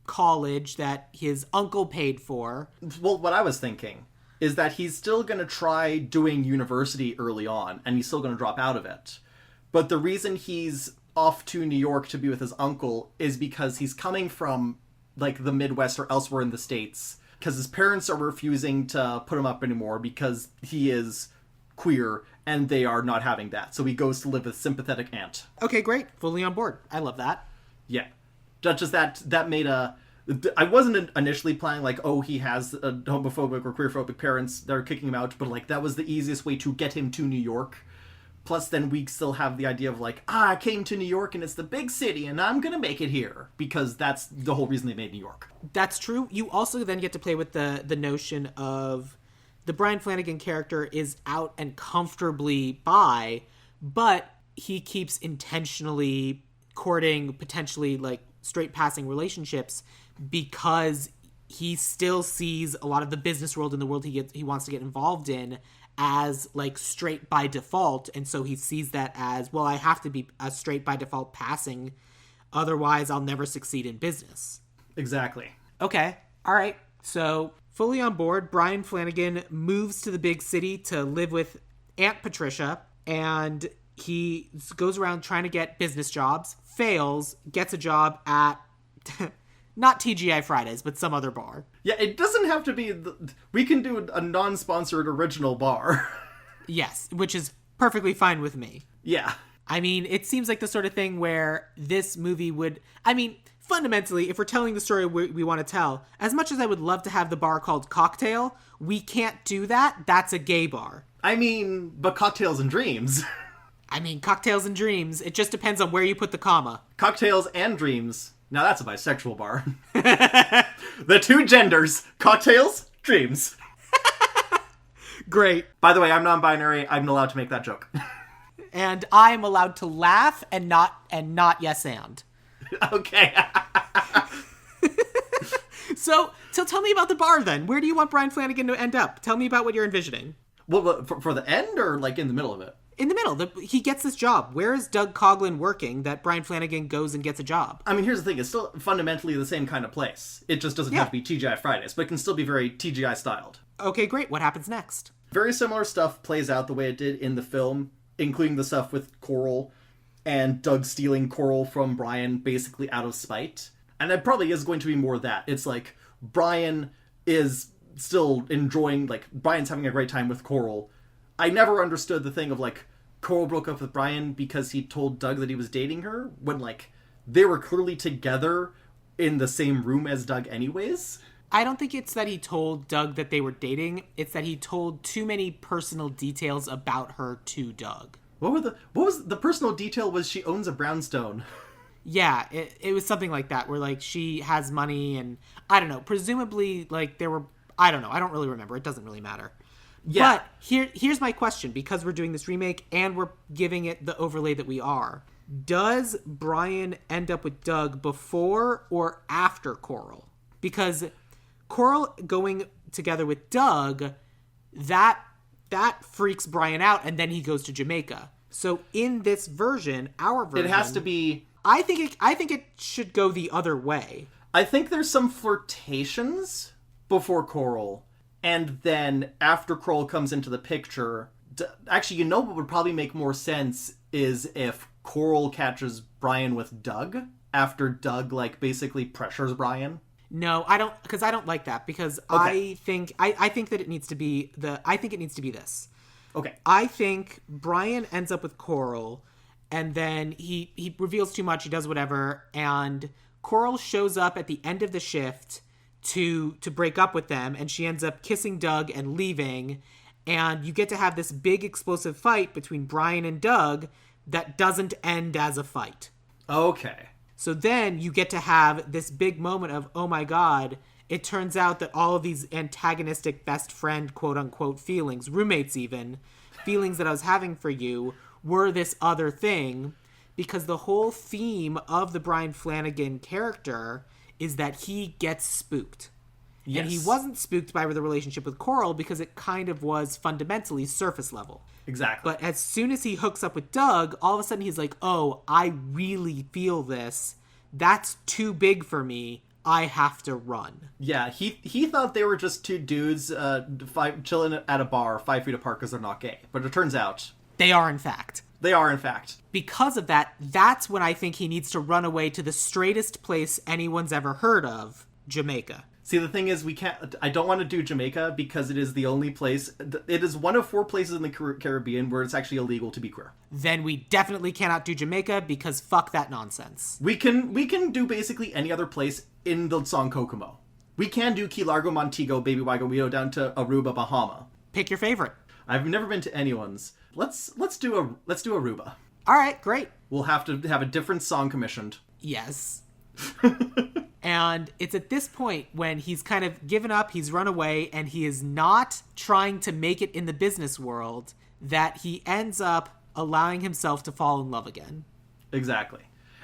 college that his uncle paid for. Well, what I was thinking is that he's still going to try doing university early on, and he's still going to drop out of it. But the reason he's off to New York to be with his uncle is because he's coming from, like, the Midwest or elsewhere in the States, because his parents are refusing to put him up anymore because he is queer, and they are not having that. So he goes to live with sympathetic aunt. Okay, great. Fully on board. I love that. Yeah. Just that made a... I wasn't initially planning, like, oh, he has homophobic or queerphobic parents that are kicking him out, but, like, that was the easiest way to get him to New York. Plus, then we still have the idea of, like, I came to New York and it's the big city and I'm gonna make it here. Because that's the whole reason they made New York. That's true. You also then get to play with the notion of the Brian Flanagan character is out and comfortably bi, but he keeps intentionally courting potentially, like, straight passing relationships, because he still sees a lot of the business world and the world he wants to get involved in as, like, straight by default, and so he sees that as, well, I have to be a straight by default passing, otherwise I'll never succeed in business. Exactly. Okay, all right. So, fully on board, Brian Flanagan moves to the big city to live with Aunt Patricia, and he goes around trying to get business jobs, fails, gets a job at... not TGI Fridays, but some other bar. Yeah, it doesn't have to be... we can do a non-sponsored original bar. Yes, which is perfectly fine with me. Yeah. I mean, it seems like the sort of thing where this movie would... I mean, fundamentally, if we're telling the story we want to tell, as much as I would love to have the bar called Cocktail, we can't do that. That's a gay bar. I mean, but Cocktails and Dreams. I mean, Cocktails and Dreams. It just depends on where you put the comma. Cocktails and Dreams. Now that's a bisexual bar. The two genders. Cocktails, Dreams. Great. By the way, I'm non-binary. I'm allowed to make that joke. And I'm allowed to laugh and not yes and. Okay. So tell me about the bar then. Where do you want Brian Flanagan to end up? Tell me about what you're envisioning. Well, for the end or like in the middle of it? In the middle. He gets this job. Where is Doug Coughlin working that Brian Flanagan goes and gets a job? I mean, here's the thing. It's still fundamentally the same kind of place. It just doesn't have to be TGI Fridays, but it can still be very TGI styled. Okay, great. What happens next? Very similar stuff plays out the way it did in the film, including the stuff with Coral and Doug stealing Coral from Brian basically out of spite. And it probably is going to be more of that. It's like Brian is still enjoying, like, Brian's having a great time with Coral. I never understood the thing of, like, Coral broke up with Brian because he told Doug that he was dating her, when, like, they were clearly together in the same room as Doug anyways. I don't think it's that he told Doug that they were dating. It's that he told too many personal details about her to Doug. What was the personal detail was she owns a brownstone. Yeah, it was something like that, where, like, she has money and, I don't know, presumably, like, there were, I don't know, I don't really remember. It doesn't really matter. Yeah. But here's my question, because we're doing this remake and we're giving it the overlay that we are. Does Brian end up with Doug before or after Coral? Because Coral going together with Doug, that freaks Brian out, and then he goes to Jamaica. So in this version, our version, it has to be. I think it should go the other way. I think there's some flirtations before Coral, and then after Coral comes into the picture. Actually, you know what would probably make more sense is if Coral catches Brian with Doug after Doug, like, basically pressures Brian. No, I don't like that, because okay. I think that it needs to be this. Okay. I think Brian ends up with Coral, and then he reveals too much, he does whatever, and Coral shows up at the end of the shift to break up with them, and she ends up kissing Doug and leaving, and you get to have this big explosive fight between Brian and Doug that doesn't end as a fight. Okay. So then you get to have this big moment of, oh my god, it turns out that all of these antagonistic best friend, quote-unquote, feelings, roommates even, feelings that I was having for you, were this other thing, because the whole theme of the Brian Flanagan character is that he gets spooked. Yes. And he wasn't spooked by the relationship with Coral because it kind of was fundamentally surface level. Exactly. But as soon as he hooks up with Doug, all of a sudden he's like, oh, I really feel this. That's too big for me. I have to run. Yeah, he thought they were just two dudes chilling at a bar 5 feet apart because they're not gay. But it turns out... They are, in fact. They are, in fact. Because of that, that's when I think he needs to run away to the straightest place anyone's ever heard of, Jamaica. See, the thing is, I don't want to do Jamaica because it is the only place... It is one of 4 places in the Caribbean where it's actually illegal to be queer. Then we definitely cannot do Jamaica because fuck that nonsense. We can do basically any other place in the song Kokomo. We can do Key Largo, Montego, Baby Wagamito down to Aruba, Bahama. Pick your favorite. I've never been to anyone's. Let's do Aruba. All right, great. We'll have to have a different song commissioned. Yes. And it's at this point when he's kind of given up, he's run away, and he is not trying to make it in the business world that he ends up allowing himself to fall in love again. Exactly.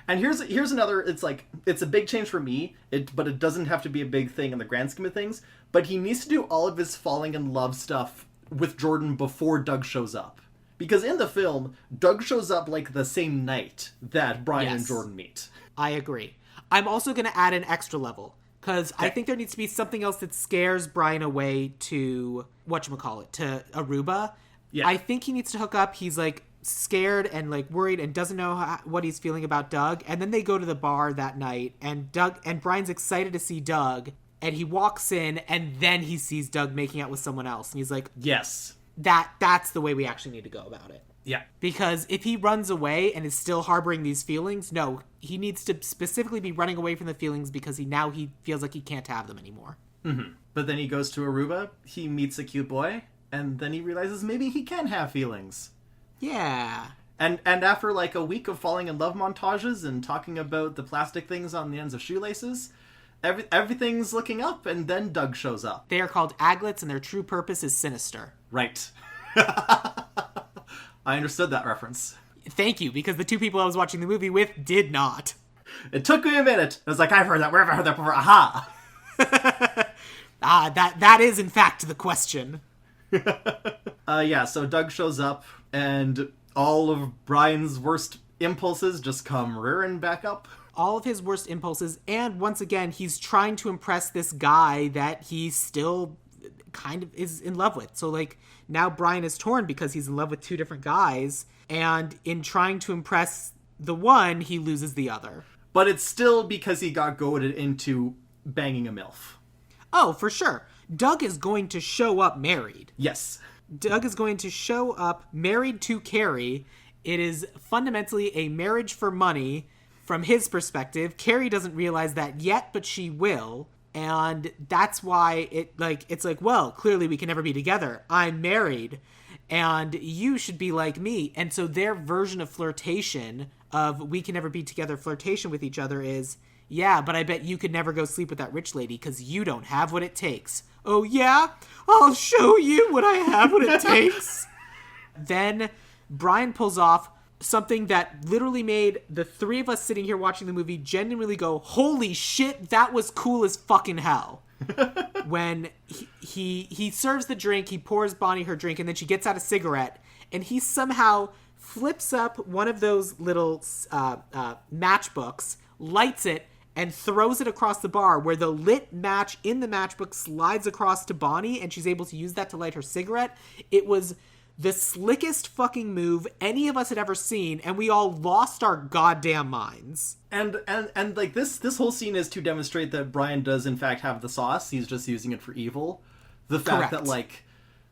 And here's another, it's a big change for me, but it doesn't have to be a big thing in the grand scheme of things, but he needs to do all of his falling in love stuff with Jordan before Doug shows up. Because in the film, Doug shows up like the same night that Brian and Jordan meet. I agree. I'm also going to add an extra level, because I think there needs to be something else that scares Brian away to, whatchamacallit, to Aruba. Yeah. I think he needs to hook up. He's, like, scared and, like, worried and doesn't know what he's feeling about Doug. And then they go to the bar that night, and Brian's excited to see Doug, and he walks in, and then he sees Doug making out with someone else. And he's like, yes. That's the way we actually need to go about it. Yeah. Because if he runs away and is still harboring these feelings, no, he needs to specifically be running away from the feelings because he feels like he can't have them anymore. Mm-hmm. But then he goes to Aruba, he meets a cute boy, and then he realizes maybe he can have feelings. Yeah. And after like a week of falling in love montages and talking about the plastic things on the ends of shoelaces, everything's looking up, and then Doug shows up. They are called aglets, and their true purpose is sinister. Right. I understood that reference. Thank you, because the 2 people I was watching the movie with did not. It took me a minute. I was like, I've heard that. Where have I heard that before? Aha! That is, in fact, the question. Yeah, so Doug shows up, and all of Brian's worst impulses just come rearing back up. All of his worst impulses, and once again, he's trying to impress this guy that he still kind of is in love with. So, like, now Brian is torn because he's in love with 2 different guys, and in trying to impress the one, he loses the other. But it's still because he got goaded into banging a MILF. Oh, for sure. Doug is going to show up married. Yes. Doug is going to show up married to Carrie. It is fundamentally a marriage for money from his perspective. Carrie doesn't realize that yet, but she will. And that's why it's like, well, clearly we can never be together. I'm married and you should be like me. And so their version of flirtation, of we can never be together flirtation with each other, is, yeah, but I bet you could never go sleep with that rich lady because you don't have what it takes. Oh, yeah? I'll show you what I have what it takes. Then Brian pulls off something that literally made the three of us sitting here watching the movie genuinely go, holy shit, that was cool as fucking hell. When he serves the drink, he pours Bonnie her drink, and then she gets out a cigarette, and he somehow flips up one of those little matchbooks, lights it, and throws it across the bar, where the lit match in the matchbook slides across to Bonnie, and she's able to use that to light her cigarette. It was the slickest fucking move any of us had ever seen, and we all lost our goddamn minds. And like this whole scene is to demonstrate that Brian does in fact have the sauce. He's just using it for evil. The fact that like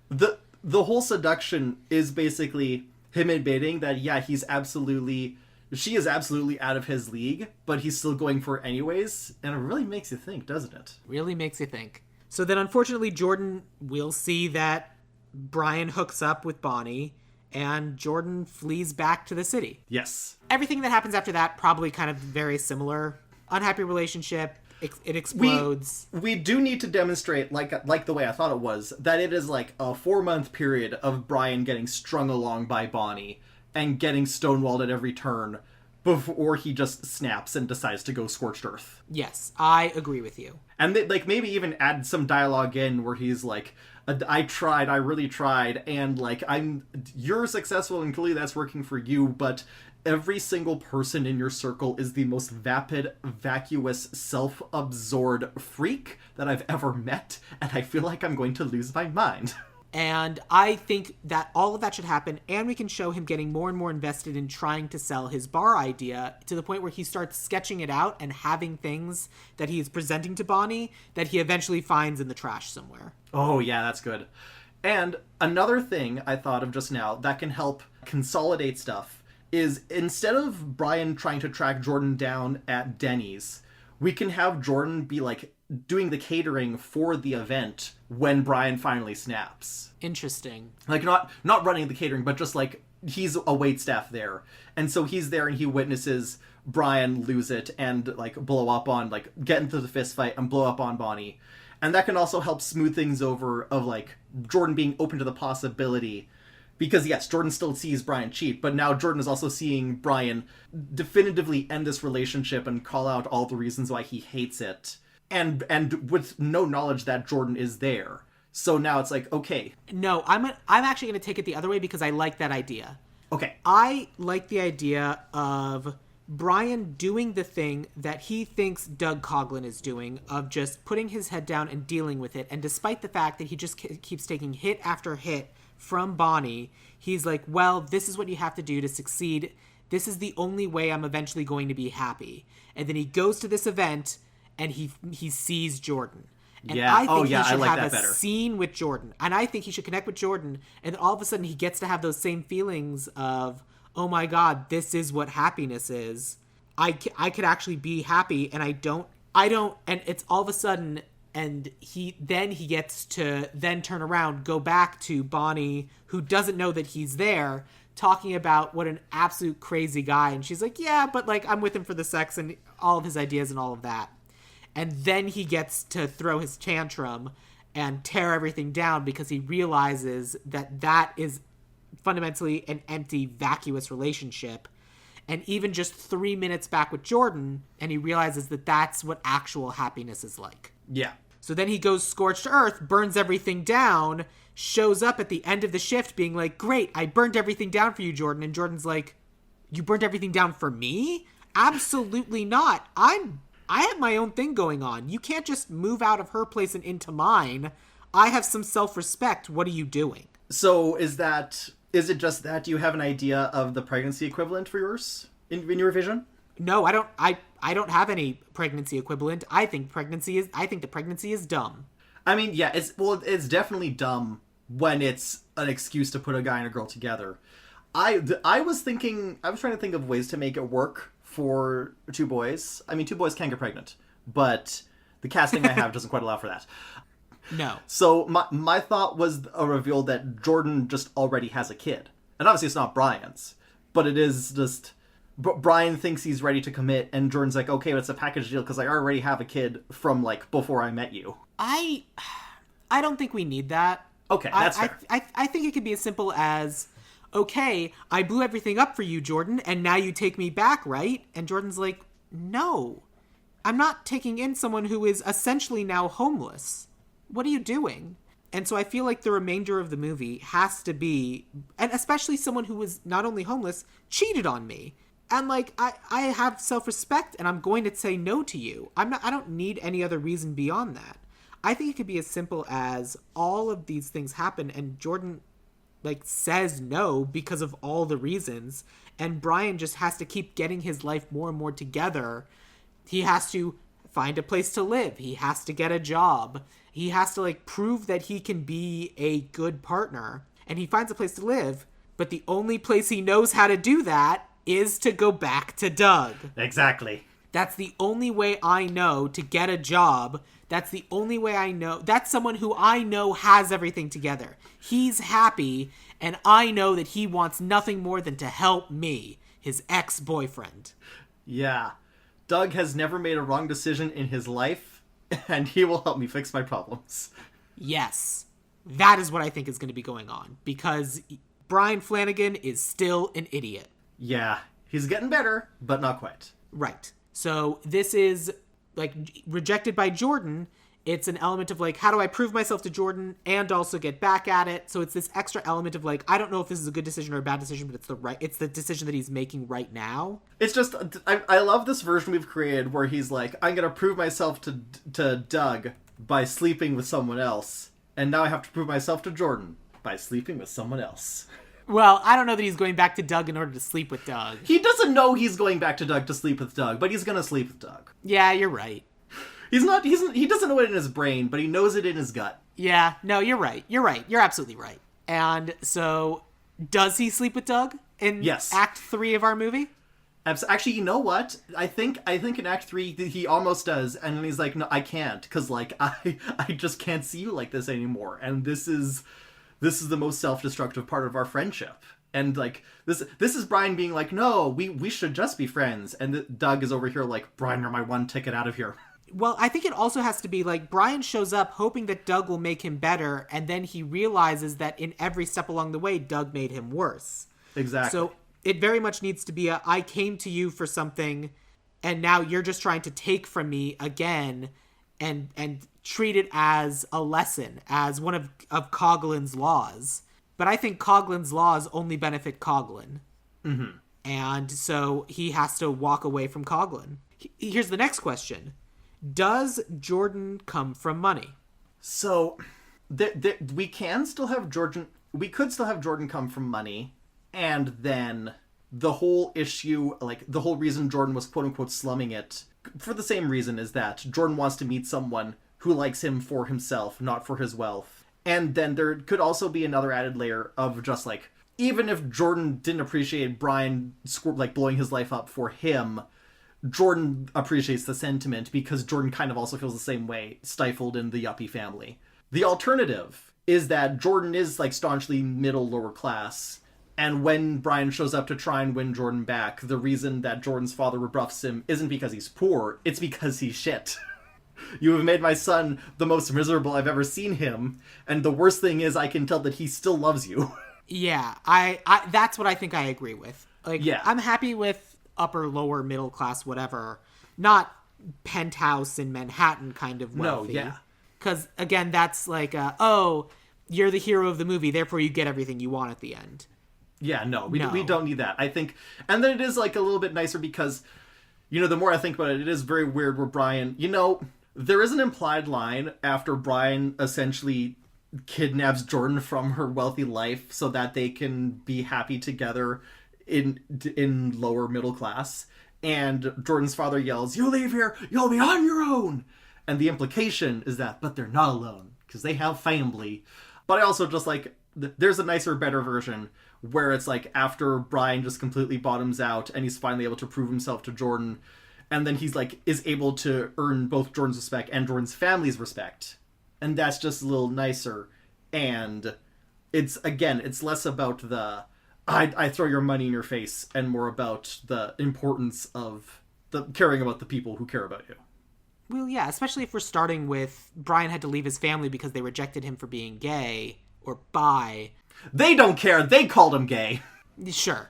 the whole seduction is basically him admitting that she is absolutely out of his league, but he's still going for it anyways. And it really makes you think, doesn't it? Really makes you think. So then unfortunately Jordan will see that Brian hooks up with Bonnie, and Jordan flees back to the city. Yes. Everything that happens after that, probably kind of very similar. Unhappy relationship, it explodes. We do need to demonstrate, like the way I thought it was, that it is like a 4-month period of Brian getting strung along by Bonnie and getting stonewalled at every turn before he just snaps and decides to go scorched earth. Yes, I agree with you. And like maybe even add some dialogue in where he's like, I really tried, and like you're successful and clearly that's working for you, but every single person in your circle is the most vapid, vacuous, self-absorbed freak that I've ever met, and I feel like I'm going to lose my mind. And I think that all of that should happen, and we can show him getting more and more invested in trying to sell his bar idea to the point where he starts sketching it out and having things that he is presenting to Bonnie that he eventually finds in the trash somewhere. Oh, yeah, that's good. And another thing I thought of just now that can help consolidate stuff is instead of Brian trying to track Jordan down at Denny's, we can have Jordan be like doing the catering for the event when Brian finally snaps. Interesting. Like not running the catering, but just like he's a waitstaff there. And so he's there and he witnesses Brian lose it and like blow up on, like get into the fist fight and blow up on Bonnie. And that can also help smooth things over of like Jordan being open to the possibility. Because yes, Jordan still sees Brian cheat, but now Jordan is also seeing Brian definitively end this relationship and call out all the reasons why he hates it. And with no knowledge that Jordan is there. So now it's like, okay. No, I'm actually going to take it the other way because I like that idea. Okay. I like the idea of Brian doing the thing that he thinks Doug Coughlin is doing, of just putting his head down and dealing with it. And despite the fact that he just keeps taking hit after hit from Bonnie, he's like, well, this is what you have to do to succeed. This is the only way I'm eventually going to be happy. And then he goes to this event and he sees Jordan. And yeah. I think he should have that a better. scene with Jordan. And I think he should connect with Jordan. And then all of a sudden he gets to have those same feelings of, oh my God, this is what happiness is. I could actually be happy, and I don't, and it's all of a sudden, and he gets to then turn around, go back to Bonnie, who doesn't know that he's there, talking about what an absolute crazy guy. And she's like, yeah, but like, I'm with him for the sex and all of his ideas and all of that. And then he gets to throw his tantrum and tear everything down because he realizes that that is fundamentally an empty, vacuous relationship. And even just 3 minutes back with Jordan, and he realizes that that's what actual happiness is like. Yeah. So then he goes scorched earth, burns everything down, shows up at the end of the shift being like, great, I burned everything down for you, Jordan. And Jordan's like, you burned everything down for me? Absolutely not. I have my own thing going on. You can't just move out of her place and into mine. I have some self-respect. What are you doing? So is it just that? Do you have an idea of the pregnancy equivalent for yours in your vision? No, I don't. I don't have any pregnancy equivalent. I think the pregnancy is dumb. I mean, yeah, it's definitely dumb, when it's an excuse to put a guy and a girl together. I was trying to think of ways to make it work for two boys. I mean, two boys can get pregnant, but the casting I have doesn't quite allow for that. No. So my thought was a reveal that Jordan just already has a kid. And obviously it's not Brian's, but it is just... Brian thinks he's ready to commit, and Jordan's like, okay, but it's a package deal because I already have a kid from, like, before I met you. I don't think we need that. Okay, that's fair. I think it could be as simple as, okay, I blew everything up for you, Jordan, and now you take me back, right? And Jordan's like, no. I'm not taking in someone who is essentially now homeless. What are you doing? And so I feel like the remainder of the movie has to be, and especially someone who was not only homeless, cheated on me. And like, I have self-respect and I'm going to say no to you. I don't need any other reason beyond that. I think it could be as simple as all of these things happen and Jordan like says no because of all the reasons. And Brian just has to keep getting his life more and more together. He has to find a place to live. He has to get a job. He has to like prove that he can be a good partner. And he finds a place to live. But the only place he knows how to do that is to go back to Doug. Exactly. That's the only way I know to get a job. That's the only way I know. That's someone who I know has everything together. He's happy, and I know that he wants nothing more than to help me, his ex-boyfriend. Yeah. Doug has never made a wrong decision in his life, and he will help me fix my problems. Yes. That is what I think is going to be going on, because Brian Flanagan is still an idiot. Yeah, he's getting better, but not quite. Right. So this is, like, rejected by Jordan. It's an element of, like, how do I prove myself to Jordan and also get back at it? So it's this extra element of, like, I don't know if this is a good decision or a bad decision, but it's the decision that he's making right now. It's just, I love this version we've created where he's like, I'm going to prove myself to Doug by sleeping with someone else. And now I have to prove myself to Jordan by sleeping with someone else. Well, I don't know that he's going back to Doug in order to sleep with Doug. He doesn't know he's going back to Doug to sleep with Doug, but he's going to sleep with Doug. Yeah, you're right. He doesn't know it in his brain, but he knows it in his gut. Yeah, no, you're right. You're right. You're absolutely right. And so, does he sleep with Doug in Act 3 of our movie? Actually, you know what? I think in Act 3 he almost does, and then he's like, no, I can't, because like I just can't see you like this anymore, and this is the most self-destructive part of our friendship. And like this is Brian being like, no, we should just be friends, and Doug is over here like, Brian, you're my one ticket out of here. Well, I think it also has to be like Brian shows up hoping that Doug will make him better, and then he realizes that in every step along the way, Doug made him worse. Exactly. So it very much needs to be I came to you for something, and now you're just trying to take from me again, and treat it as a lesson, as one of Coughlin's laws. But I think Coughlin's laws only benefit Coughlin. Mm-hmm. And so he has to walk away from Coughlin. Here's the next question. Does Jordan come from money? So we could still have Jordan come from money, and then the whole issue, like the whole reason Jordan was quote unquote slumming it, for the same reason, is that Jordan wants to meet someone who likes him for himself, not for his wealth. And then there could also be another added layer of just like, even if Jordan didn't appreciate Brian like blowing his life up for him, Jordan appreciates the sentiment because Jordan kind of also feels the same way, stifled in the yuppie family. The alternative is that Jordan is like staunchly middle lower class, and when Brian shows up to try and win Jordan back, the reason that Jordan's father rebuffs him isn't because he's poor, it's because he's shit. You have made my son the most miserable I've ever seen him, and the worst thing is I can tell that he still loves you. Yeah, I that's what I think I agree with. Like, yeah. I'm happy with upper, lower, middle class, whatever. Not penthouse in Manhattan kind of wealthy. No, yeah. Because, again, that's like, oh, you're the hero of the movie, therefore you get everything you want at the end. Yeah, no, we don't need that. I think, and then it is like a little bit nicer because, you know, the more I think about it, it is very weird where Brian, you know, there is an implied line after Brian essentially kidnaps Jordan from her wealthy life so that they can be happy together in lower middle class, and Jordan's father yells, "You leave here, you'll be on your own." And the implication is that, but they're not alone because they have family. But I also just like, there's a nicer, better version where it's like after Brian just completely bottoms out and he's finally able to prove himself to Jordan, and then he's like is able to earn both Jordan's respect and Jordan's family's respect, and that's just a little nicer. And it's less about the I throw your money in your face and more about the importance of the caring about the people who care about you. Well, yeah, especially if we're starting with Brian had to leave his family because they rejected him for being gay or bi. They don't care. They called him gay. Sure.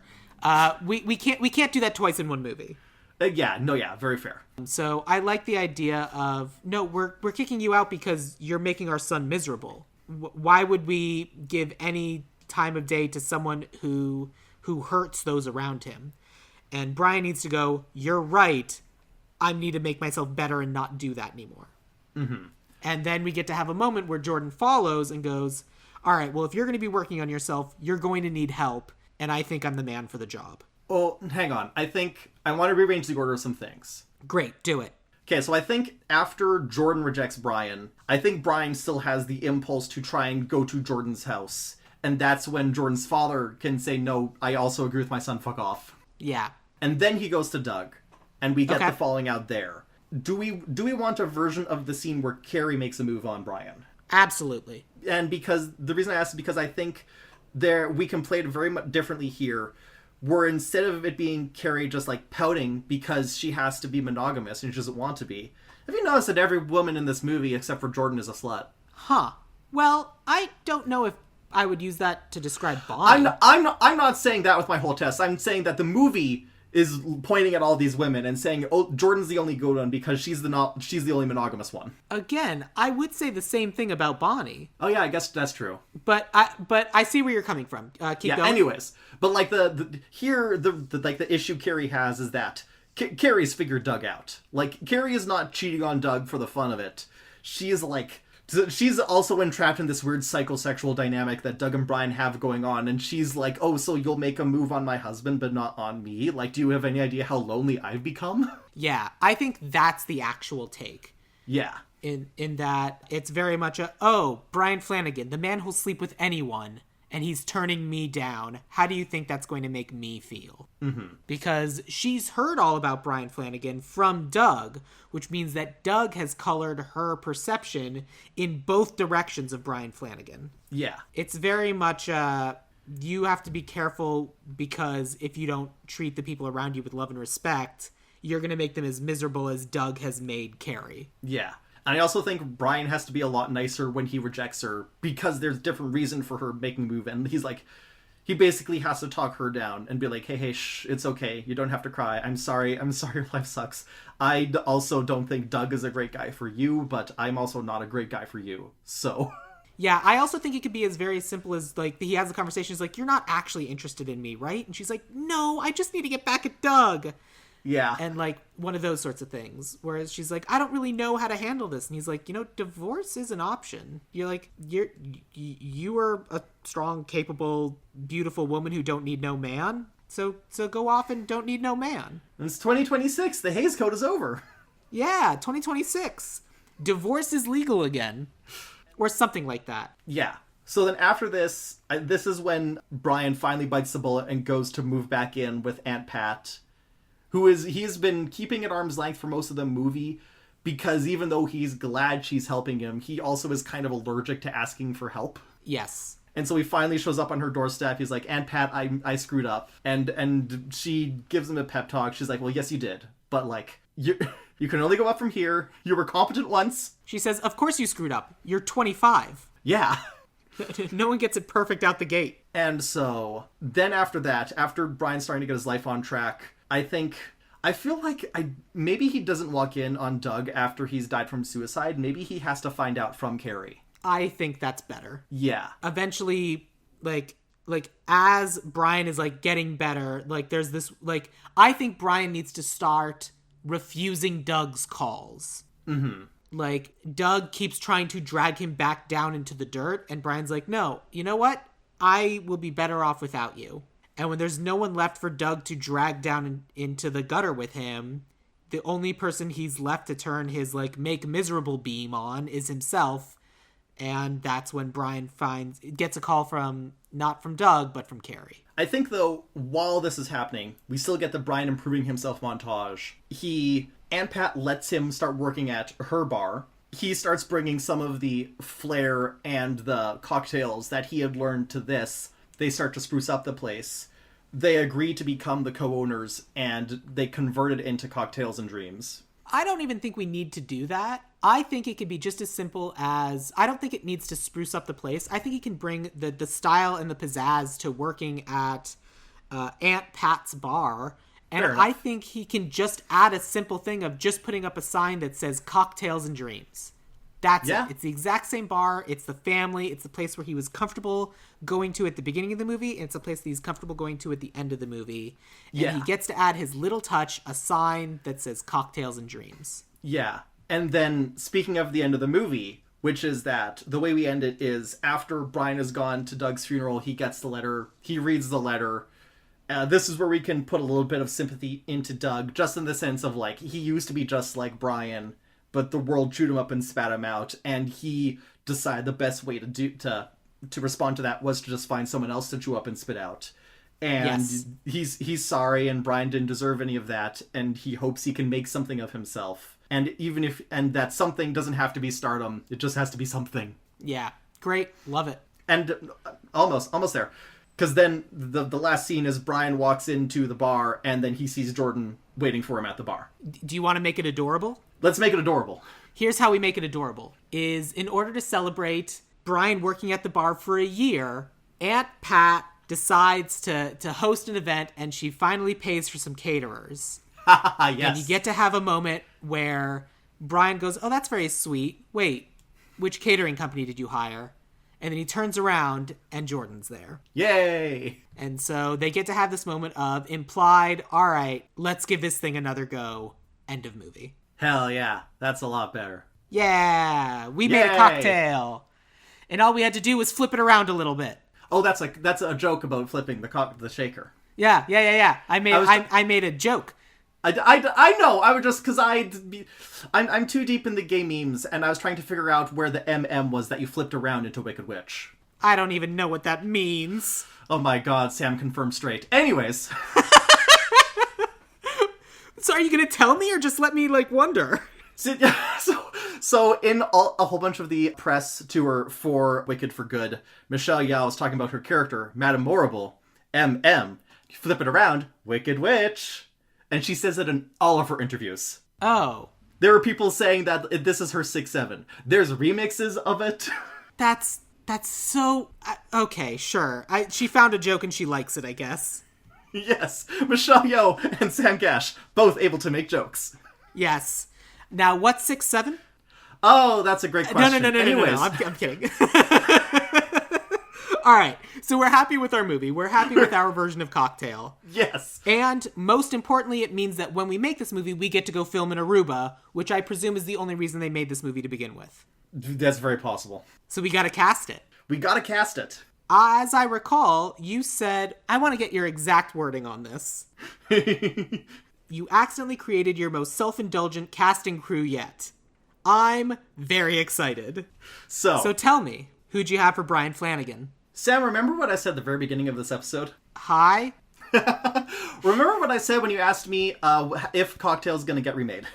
We can't do that twice in one movie. Very fair. So I like the idea of, no, we're kicking you out because you're making our son miserable. Why would we give any time of day to someone who hurts those around him? And Brian needs to go, you're right. I need to make myself better and not do that anymore. Mm-hmm. And then we get to have a moment where Jordan follows and goes, all right, well, if you're going to be working on yourself, you're going to need help. And I think I'm the man for the job. Oh, hang on. I think I want to rearrange the order of some things. Great, do it. Okay, so I think after Jordan rejects Brian, I think Brian still has the impulse to try and go to Jordan's house. And that's when Jordan's father can say, no, I also agree with my son, fuck off. Yeah. And then he goes to Doug. And we get the falling out there. Do we want a version of the scene where Carrie makes a move on Brian? Absolutely. And because the reason I asked is because I think we can play it very much differently here, where instead of it being Carrie just like pouting because she has to be monogamous and she doesn't want to be. Have you noticed that every woman in this movie except for Jordan is a slut? Huh. Well, I don't know if I would use that to describe Bonnie. I'm not saying that with my whole test. I'm saying that the movie is pointing at all these women and saying, "Oh, Jordan's the only good one because she's the only monogamous one." Again, I would say the same thing about Bonnie. Oh yeah, I guess that's true. But I see where you're coming from. Keep going. Anyways, but like the issue Carrie has is that Carrie's figured Doug out. Like Carrie is not cheating on Doug for the fun of it. She's also entrapped in this weird psychosexual dynamic that Doug and Brian have going on, and she's like, oh, so you'll make a move on my husband but not on me? Like, do you have any idea how lonely I've become? Yeah, I think that's the actual take. Yeah. In that it's very much Brian Flanagan, the man who'll sleep with anyone, and he's turning me down. How do you think that's going to make me feel? Mm-hmm. Because she's heard all about Brian Flanagan from Doug, which means that Doug has colored her perception in both directions of Brian Flanagan. Yeah. It's very much, you have to be careful because if you don't treat the people around you with love and respect, you're going to make them as miserable as Doug has made Carrie. Yeah. And I also think Brian has to be a lot nicer when he rejects her because there's different reason for her making a move. And he's like, he basically has to talk her down and be like, hey, shh, it's okay. You don't have to cry. I'm sorry your life sucks. I also don't think Doug is a great guy for you, but I'm also not a great guy for you. So... Yeah, I also think it could be as very simple as, like, he has a conversation, he's like, you're not actually interested in me, right? And she's like, no, I just need to get back at Doug. Yeah. And, like, one of those sorts of things. Whereas she's like, I don't really know how to handle this. And he's like, divorce is an option. You're like, you are a strong, capable, beautiful woman who don't need no man. So go off and don't need no man. It's 2026. The Hays Code is over. Yeah, 2026. Divorce is legal again. Or something like that. Yeah. So then after this is when Brian finally bites the bullet and goes to move back in with Aunt Pat, he's been keeping at arm's length for most of the movie because even though he's glad she's helping him, he also is kind of allergic to asking for help. Yes. And so he finally shows up on her doorstep. He's like, Aunt Pat, I screwed up. And she gives him a pep talk. She's like, well, yes, you did. But, like, you can only go up from here. You were competent once. She says, of course you screwed up. You're 25. Yeah. No one gets it perfect out the gate. And so then after that, after Brian's starting to get his life on track, I feel like maybe he doesn't walk in on Doug after he's died from suicide. Maybe he has to find out from Carrie. I think that's better. Yeah. Eventually, like as Brian is, like, getting better, like, there's this, like, I think Brian needs to start refusing Doug's calls. Mm-hmm. Like, Doug keeps trying to drag him back down into the dirt, and Brian's like, no, you know what? I will be better off without you. And when there's no one left for Doug to drag down into the gutter with him, the only person he's left to turn his, like, make miserable beam on is himself. And that's when Brian gets a call not from Doug, but from Carrie. I think, though, while this is happening, we still get the Brian improving himself montage. Aunt Pat lets him start working at her bar. He starts bringing some of the flair and the cocktails that he had learned to this. They start to spruce up the place. They agree to become the co-owners, and they convert it into Cocktails and Dreams. I don't even think we need to do that. I think it could be just as simple as, I don't think it needs to spruce up the place. I think he can bring the style and the pizzazz to working at Aunt Pat's bar. And I think he can just add a simple thing of just putting up a sign that says Cocktails and Dreams. That's it. It's the exact same bar. It's the family. It's the place where he was comfortable going to at the beginning of the movie. And it's a place that he's comfortable going to at the end of the movie. And he gets to add his little touch, a sign that says Cocktails and Dreams. Yeah. And then, speaking of the end of the movie, which is that the way we end it is after Brian has gone to Doug's funeral, he gets the letter, he reads the letter. This is where we can put a little bit of sympathy into Doug, just in the sense of, like, he used to be just like Brian, but the world chewed him up and spat him out, and he decided the best way to respond to that was to just find someone else to chew up and spit out. And he's sorry, and Brian didn't deserve any of that, and he hopes he can make something of himself. And and that something doesn't have to be stardom, it just has to be something. Yeah, great, love it. And almost there. Because then the last scene is Brian walks into the bar, and then he sees Jordan waiting for him at the bar. Do you want to make it adorable? Let's make it adorable. Here's how we make it adorable. Is in order to celebrate Brian working at the bar for a year, Aunt Pat decides to host an event, and she finally pays for some caterers. Yes. And you get to have a moment where Brian goes, "Oh, that's very sweet. Wait, which catering company did you hire?" And then he turns around, and Jordan's there. Yay! And so they get to have this moment of implied, all right, let's give this thing another go. End of movie. Hell yeah. That's a lot better. Yeah! We made a cocktail! And all we had to do was flip it around a little bit. Oh, that's a joke about flipping the shaker. Yeah. I made a joke. I know. I would just because I'm too deep in the gay memes, and I was trying to figure out where the MM was that you flipped around into Wicked Witch. I don't even know what that means. Oh my God, Sam confirmed straight. Anyways, so are you gonna tell me, or just let me wonder? So in a whole bunch of the press tour for Wicked for Good, Michelle Yeoh was talking about her character, Madame Morrible, MM. You flip it around, Wicked Witch. And she says it in all of her interviews. Oh. There are people saying that this is her 6-7. There's remixes of it. That's so... okay, sure. She found a joke and she likes it, I guess. Yes. Michelle Yeoh and Sam Gasch, both able to make jokes. Yes. Now, what's 6-7? Oh, that's a great question. No. Anyways. I'm kidding. All right, so we're happy with our movie. We're happy with our version of Cocktail. Yes. And most importantly, it means that when we make this movie, we get to go film in Aruba, which I presume is the only reason they made this movie to begin with. That's very possible. So we got to cast it. We got to cast it. As I recall, you said, I want to get your exact wording on this. You accidentally created your most self-indulgent casting crew yet. I'm very excited. So tell me, who'd you have for Brian Flanagan? Sam, remember what I said at the very beginning of this episode? Hi? Remember what I said when you asked me if Cocktail's going to get remade?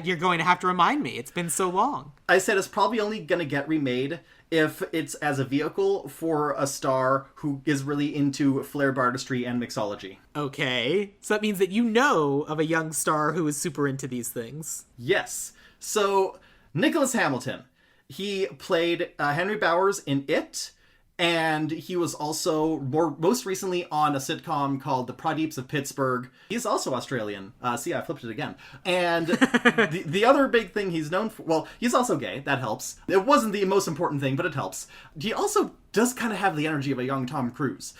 You're going to have to remind me. It's been so long. I said it's probably only going to get remade if it's as a vehicle for a star who is really into flared artistry and mixology. Okay. So that means that you know of a young star who is super into these things. Yes. So, Nicholas Hamilton. He played Henry Bowers in It. And he was also most recently on a sitcom called The Pradeeps of Pittsburgh. He's also Australian. See, I flipped it again. And the other big thing he's known for... Well, he's also gay. That helps. It wasn't the most important thing, but it helps. He also does kind of have the energy of a young Tom Cruise.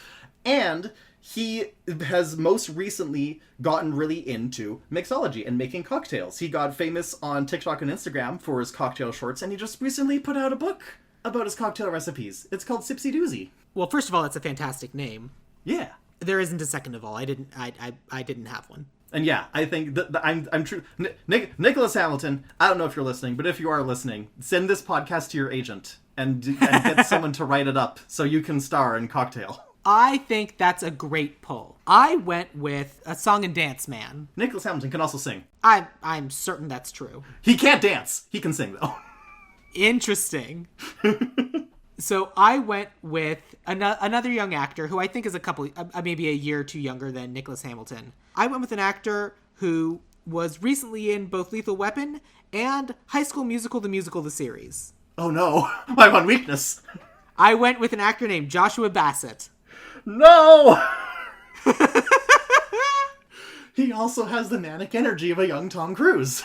And he has most recently gotten really into mixology and making cocktails. He got famous on TikTok and Instagram for his cocktail shorts, and he just recently put out a book about his cocktail recipes. It's called Sipsy Doozy. Well, first of all, that's a fantastic name. Yeah. There isn't a second of all. I didn't have one. And yeah, I think that I'm true. Nicholas Hamilton, I don't know if you're listening, but if you are listening, send this podcast to your agent and get someone to write it up so you can star in Cocktail. I think that's a great pull. I went with a song and dance man. Nicholas Hamilton can also sing. I'm certain that's true. He can't dance. He can sing, though. Interesting. So I went with another young actor who I think is maybe a year or two younger than Nicholas Hamilton. I went with an actor who was recently in both Lethal Weapon and High School Musical, the series. Oh no, my one weakness. I went with an actor named Joshua Bassett. No! He also has the manic energy of a young Tom Cruise.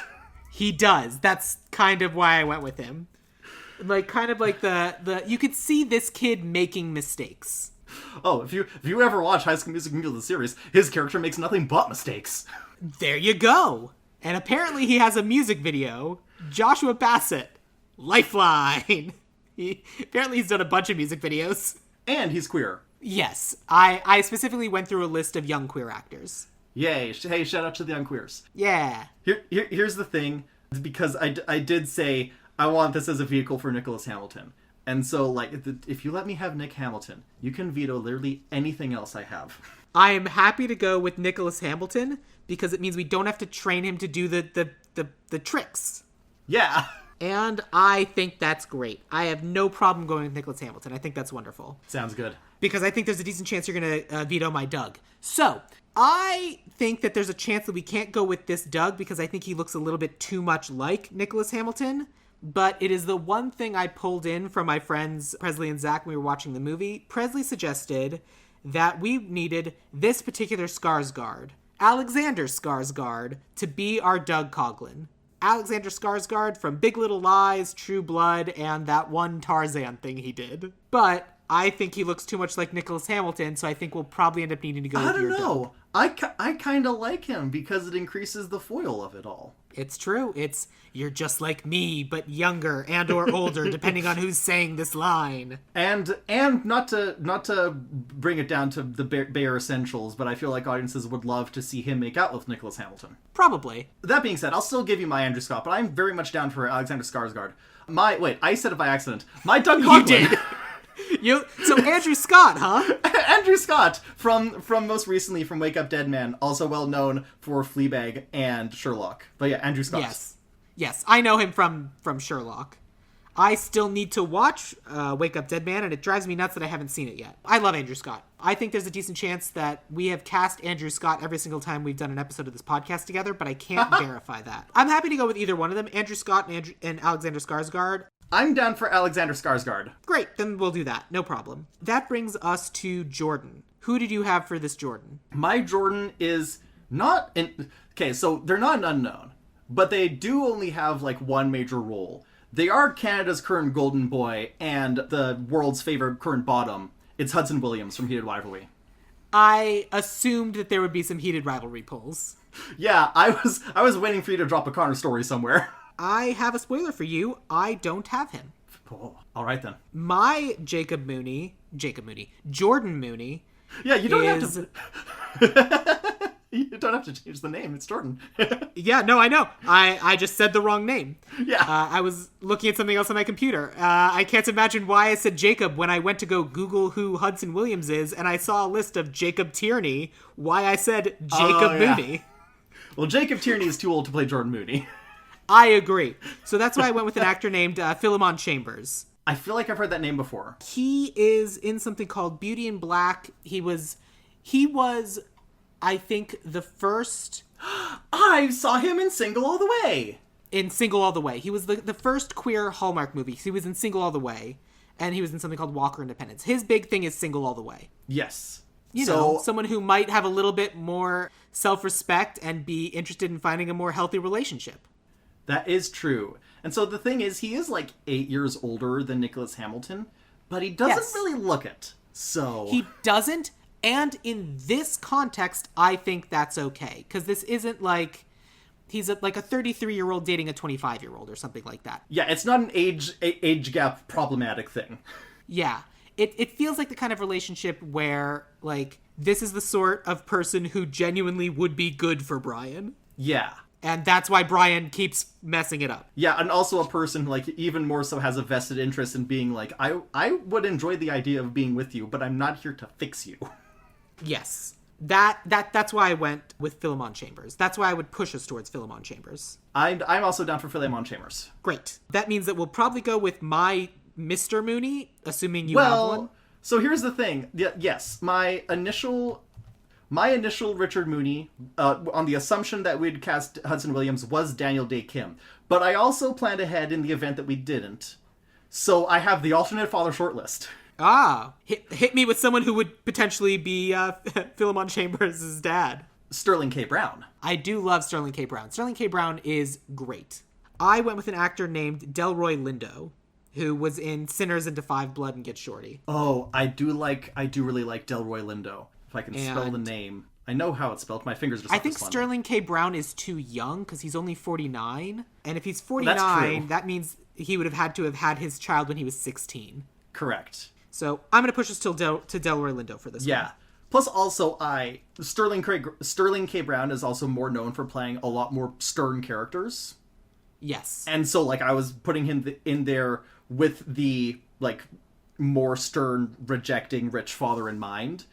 He does. That's kind of why I went with him. Like, kind of like the you could see this kid making mistakes. Oh, if you ever watch High School Musical the series, his character makes nothing but mistakes. There you go. And apparently he has a music video. Joshua Bassett, Lifeline. Apparently he's done a bunch of music videos. And he's queer. Yes. I specifically went through a list of young queer actors. Yay. Hey, shout out to the young queers. Yeah. Here's the thing. Because I did say I want this as a vehicle for Nicholas Hamilton. And so, like, if you let me have Nick Hamilton, you can veto literally anything else I have. I am happy to go with Nicholas Hamilton because it means we don't have to train him to do the tricks. Yeah. And I think that's great. I have no problem going with Nicholas Hamilton. I think that's wonderful. Sounds good. Because I think there's a decent chance you're going to veto my Doug. So, I think that there's a chance that we can't go with this Doug because I think he looks a little bit too much like Nicholas Hamilton. But it is the one thing I pulled in from my friends Presley and Zach when we were watching the movie. Presley suggested that we needed this particular Skarsgård, Alexander Skarsgård, to be our Doug Coughlin. Alexander Skarsgård from Big Little Lies, True Blood, and that one Tarzan thing he did. But I think he looks too much like Nicholas Hamilton, so I think we'll probably end up needing to go with your Doug. I don't know. I kind of like him because it increases the foil of it all. It's true. It's you're just like me, but younger and or older, depending on who's saying this line. And not to bring it down to the bare essentials, but I feel like audiences would love to see him make out with Nicholas Hamilton. Probably. That being said, I'll still give you my Andrew Scott, but I'm very much down for Alexander Skarsgård. I said it by accident. My Doug Coughlin. You did. So Andrew Scott, huh? Andrew Scott from most recently from Wake Up Dead Man, also well known for Fleabag and Sherlock. But yeah, Andrew Scott. Yes, I know him from Sherlock. I still need to watch Wake Up Dead Man, and it drives me nuts that I haven't seen it yet. I love Andrew Scott. I think there's a decent chance that we have cast Andrew Scott every single time we've done an episode of this podcast together, but I can't verify that. I'm happy to go with either one of them, Andrew Scott and Alexander Skarsgård. I'm down for Alexander Skarsgård. Great, then we'll do that. No problem. That brings us to Jordan. Who did you have for this Jordan? My Jordan is not... Okay, so they're not an unknown, but they do only have, like, one major role. They are Canada's current golden boy and the world's favorite current bottom. It's Hudson Williams from Heated Rivalry. I assumed that there would be some heated rivalry polls. Yeah, I was waiting for you to drop a Connor story somewhere. I have a spoiler for you. I don't have him. Oh, all right then. My Jordan Mooney. Yeah, you don't have to. You don't have to change the name. It's Jordan. Yeah, no, I know. I just said the wrong name. Yeah. I was looking at something else on my computer. I can't imagine why I said Jacob when I went to go Google who Hudson Williams is, and I saw a list of Jacob Tierney. Why I said Jacob Mooney. Well, Jacob Tierney is too old to play Jordan Mooney. I agree. So that's why I went with an actor named Philemon Chambers. I feel like I've heard that name before. He is in something called Beauty in Black. He was, I think, the first... I saw him in Single All the Way. In Single All the Way. He was the first queer Hallmark movie. He was in Single All the Way. And he was in something called Walker Independence. His big thing is Single All the Way. Yes. You know, someone who might have a little bit more self-respect and be interested in finding a more healthy relationship. That is true. And so the thing is, he is like 8 years older than Nicholas Hamilton, but he doesn't really look it. So he doesn't, and in this context, I think that's okay. Because this isn't like he's like a 33-year-old dating a 25-year-old or something like that. Yeah, it's not an age gap problematic thing. Yeah. It feels like the kind of relationship where, like, this is the sort of person who genuinely would be good for Brian. Yeah. And that's why Brian keeps messing it up. Yeah, and also a person who, like, even more so has a vested interest in being like, I would enjoy the idea of being with you, but I'm not here to fix you. Yes. That's why I went with Philemon Chambers. That's why I would push us towards Philemon Chambers. I'm also down for Philemon Chambers. Great. That means that we'll probably go with my Mr. Mooney, assuming you have one. So here's the thing. Yes, my initial Richard Mooney, on the assumption that we'd cast Hudson Williams, was Daniel Day Kim. But I also planned ahead in the event that we didn't. So I have the alternate father shortlist. Ah, hit me with someone who would potentially be Philemon Chambers' dad. Sterling K. Brown. I do love Sterling K. Brown. Sterling K. Brown is great. I went with an actor named Delroy Lindo, who was in Sinners and Defy Blood and Get Shorty. Oh, I do really like Delroy Lindo. If I can spell the name. I know how it's spelled. My fingers just I think Sterling K. Brown is too young because he's only 49. And if he's 49, well, that means he would have had to have had his child when he was 16. Correct. So I'm going to push us to Delroy Lindo for this one. Yeah. Plus, also, Sterling K. Brown is also more known for playing a lot more stern characters. Yes. And so, like, I was putting him in there with the, like, more stern, rejecting rich father in mind.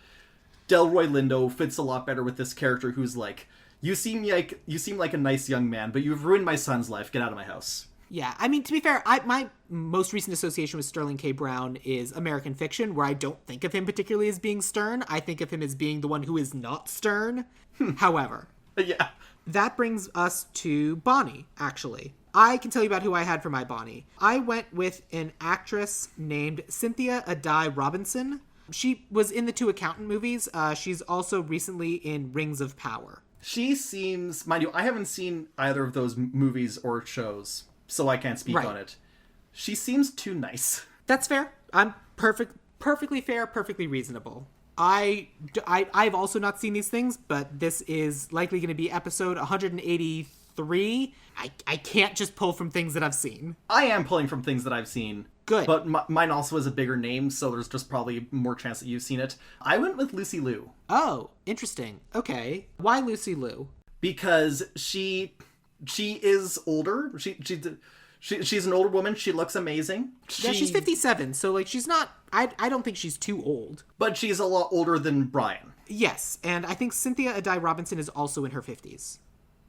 Delroy Lindo fits a lot better with this character who's like, you seem like a nice young man, but you've ruined my son's life. Get out of my house. Yeah, I mean, to be fair, my most recent association with Sterling K. Brown is American Fiction, where I don't think of him particularly as being stern. I think of him as being the one who is not stern. However, yeah, that brings us to Bonnie, actually. I can tell you about who I had for my Bonnie. I went with an actress named Cynthia Adai Robinson. She was in the 2 Accountant movies. She's also recently in Rings of Power. She seems, mind you, I haven't seen either of those movies or shows, so I can't speak on it. She seems too nice. That's fair. I'm perfectly fair, perfectly reasonable. I've also not seen these things, but this is likely going to be episode 183. I can't just pull from things that I've seen. I am pulling from things that I've seen. Good. But mine also is a bigger name, so there's just probably more chance that you've seen it. I went with Lucy Liu. Oh, interesting. Okay. Why Lucy Liu? Because she is older. She's an older woman. She looks amazing. Yeah, she's 57, so, like, she's not... I don't think she's too old. But she's a lot older than Brian. Yes, and I think Cynthia Adai Robinson is also in her 50s.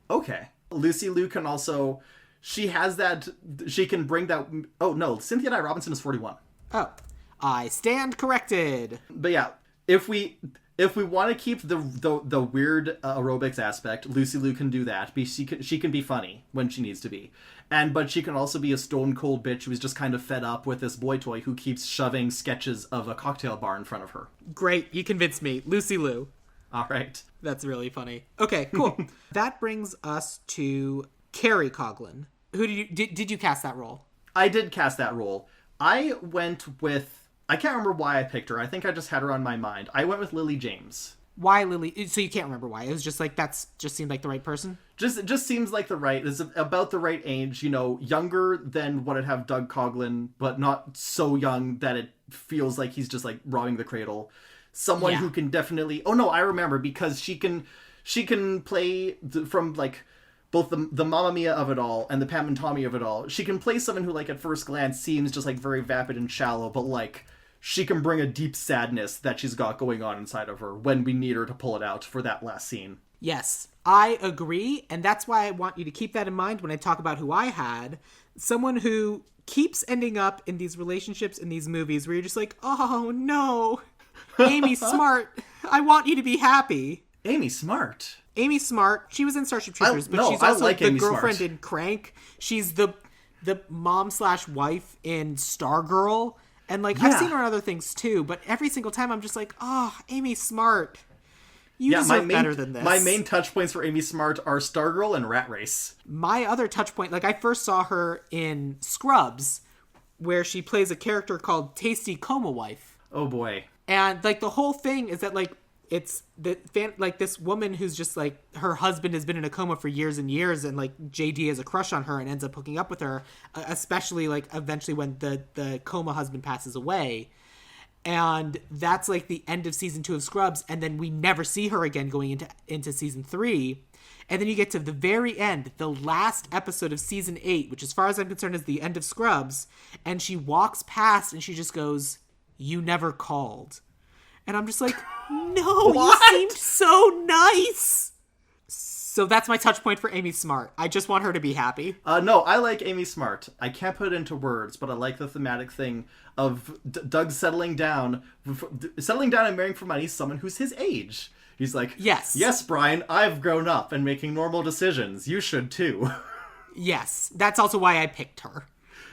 Okay. Lucy Liu can also... She has that... She can bring that... Oh, no. Cynthia Adai Robinson is 41. Oh. I stand corrected. But yeah, if we want to keep the weird aerobics aspect, Lucy Liu can do that. She can be funny when she needs to be. But she can also be a stone cold bitch who's just kind of fed up with this boy toy who keeps shoving sketches of a cocktail bar in front of her. Great. You convinced me. Lucy Liu. All right. That's really funny. Okay, cool. That brings us to Carrie Coughlin. Who did you cast that role? I did cast that role. I went with... I can't remember why I picked her. I think I just had her on my mind. I went with Lily James. Why Lily? So you can't remember why? It was just like, that's just seemed like the right person? It just seems like it's about the right age, younger than what I'd have Doug Coughlin, but not so young that it feels like he's just like robbing the cradle. Someone who can definitely... Oh no, I remember, because she can play from like both the Mamma Mia of it all and the Pam and Tommy of it all. She can play someone who, like, at first glance seems just like very vapid and shallow, but like she can bring a deep sadness that she's got going on inside of her when we need her to pull it out for that last scene. Yes, I agree, and that's why I want you to keep that in mind when I talk about who I had. Someone who keeps ending up in these relationships in these movies where you're just like, oh no, Amy Smart, I want you to be happy. Amy Smart? Amy Smart, she was in Starship Troopers, she's also like the girlfriend in Crank. She's the mom/wife in Stargirl. And, like, I've seen her in other things, too, but every single time I'm just like, oh, Amy Smart, you deserve better than this. My main touch points for Amy Smart are Stargirl and Rat Race. My other touch point, like, I first saw her in Scrubs, where she plays a character called Tasty Coma Wife. Oh, boy. And, like, the whole thing is that, like, it's this woman who's just like, her husband has been in a coma for years and years, and like JD has a crush on her and ends up hooking up with her, especially like eventually when the coma husband passes away. And that's like the end of season 2 of Scrubs. And then we never see her again going into season 3. And then you get to the very end, the last episode of season 8, which as far as I'm concerned is the end of Scrubs. And she walks past and she just goes, "You never called." And I'm just like, no, you seemed so nice. So that's my touch point for Amy Smart. I just want her to be happy. No, I like Amy Smart. I can't put it into words, but I like the thematic thing of Doug settling down and marrying for money someone who's his age. He's like, yes, Brian, I've grown up and making normal decisions. You should too. Yes, that's also why I picked her.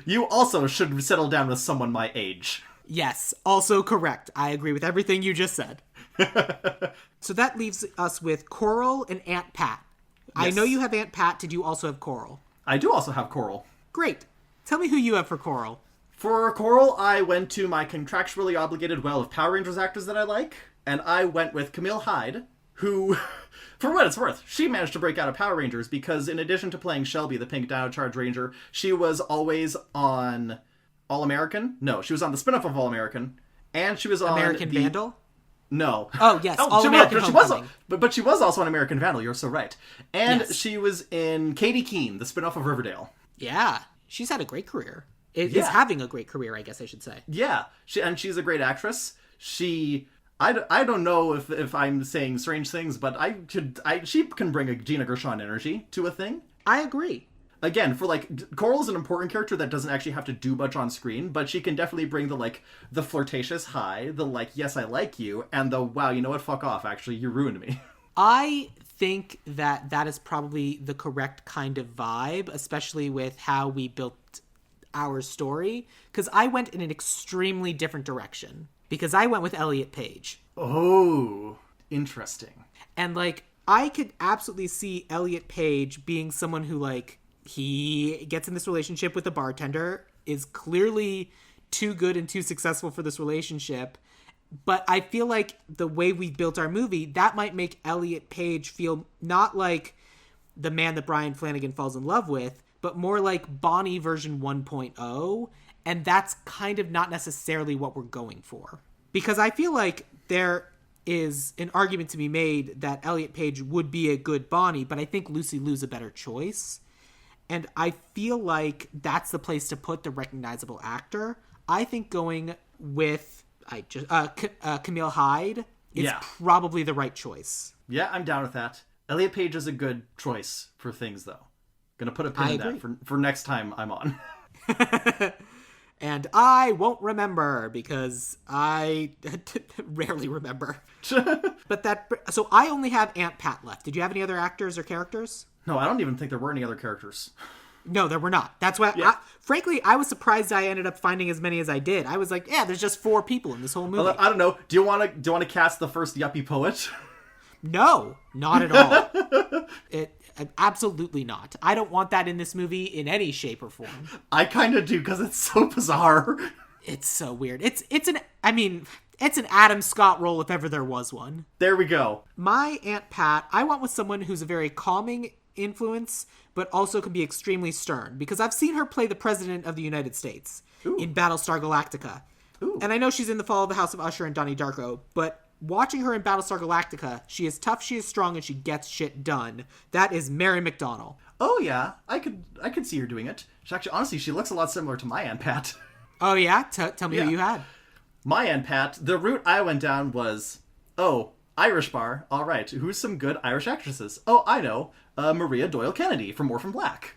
You also should settle down with someone my age. Yes, also correct. I agree with everything you just said. So that leaves us with Coral and Aunt Pat. Yes. I know you have Aunt Pat. Did you also have Coral? I do also have Coral. Great. Tell me who you have for Coral. For Coral, I went to my contractually obligated well of Power Rangers actors that I like, and I went with Camille Hyde, who, for what it's worth, she managed to break out of Power Rangers because in addition to playing Shelby, the Pink Dino Charge Ranger, she was always on All-American? No, she was on the spin-off of All-American, and she was on American Vandal? No. Oh, yes. All-American Homecoming. But she was also on American Vandal, you're so right. And yes. She was in Katie Keene, the spin-off of Riverdale. Yeah. She's had a great career. Is having a great career, I guess I should say. Yeah. She's a great actress. I don't know if I'm saying strange things, but she can bring a Gina Gershon energy to a thing. I agree. Again, for Coral's an important character that doesn't actually have to do much on screen, but she can definitely bring the flirtatious hi, the yes, I like you, and the wow, you know what, fuck off, actually, you ruined me. I think that is probably the correct kind of vibe, especially with how we built our story, because I went in an extremely different direction, because I went with Elliot Page. Oh, interesting. And I could absolutely see Elliot Page being someone who he gets in this relationship with a bartender, is clearly too good and too successful for this relationship. But I feel like the way we built our movie, that might make Elliot Page feel not like the man that Brian Flanagan falls in love with, but more like Bonnie version 1.0. And that's kind of not necessarily what we're going for. Because I feel like there is an argument to be made that Elliot Page would be a good Bonnie, but I think Lucy Liu's a better choice. And I feel like that's the place to put the recognizable actor. I think going with Camille Hyde is probably the right choice. Yeah, I'm down with that. Elliot Page is a good choice for things, though. Gonna put a pin in that for next time I'm on. And I won't remember because I rarely remember. So I only have Aunt Pat left. Did you have any other actors or characters? No, I don't even think there were any other characters. No, there were not. That's why, frankly, I was surprised I ended up finding as many as I did. I was like, there's just 4 people in this whole movie. Well, I don't know. Do you want to cast the first yuppie poet? No, not at all. Absolutely not. I don't want that in this movie in any shape or form. I kind of do because it's so bizarre. It's so weird. It's an Adam Scott role if ever there was one. There we go. My Aunt Pat, I went with someone who's a very calming influence, but also can be extremely stern, because I've seen her play the President of the United States in Battlestar Galactica. Ooh. And I know she's in The Fall of the House of Usher and Donnie Darko, but watching her in Battlestar Galactica, she is tough, she is strong, and she gets shit done. That is Mary McDonnell. Oh yeah, I could see her doing it. Actually, honestly, she looks a lot similar to my Aunt Pat. Oh yeah? Tell me who you had. My Aunt Pat, the route I went down was, Irish bar, alright, who's some good Irish actresses? Oh, I know, Maria Doyle Kennedy from Orphan Black.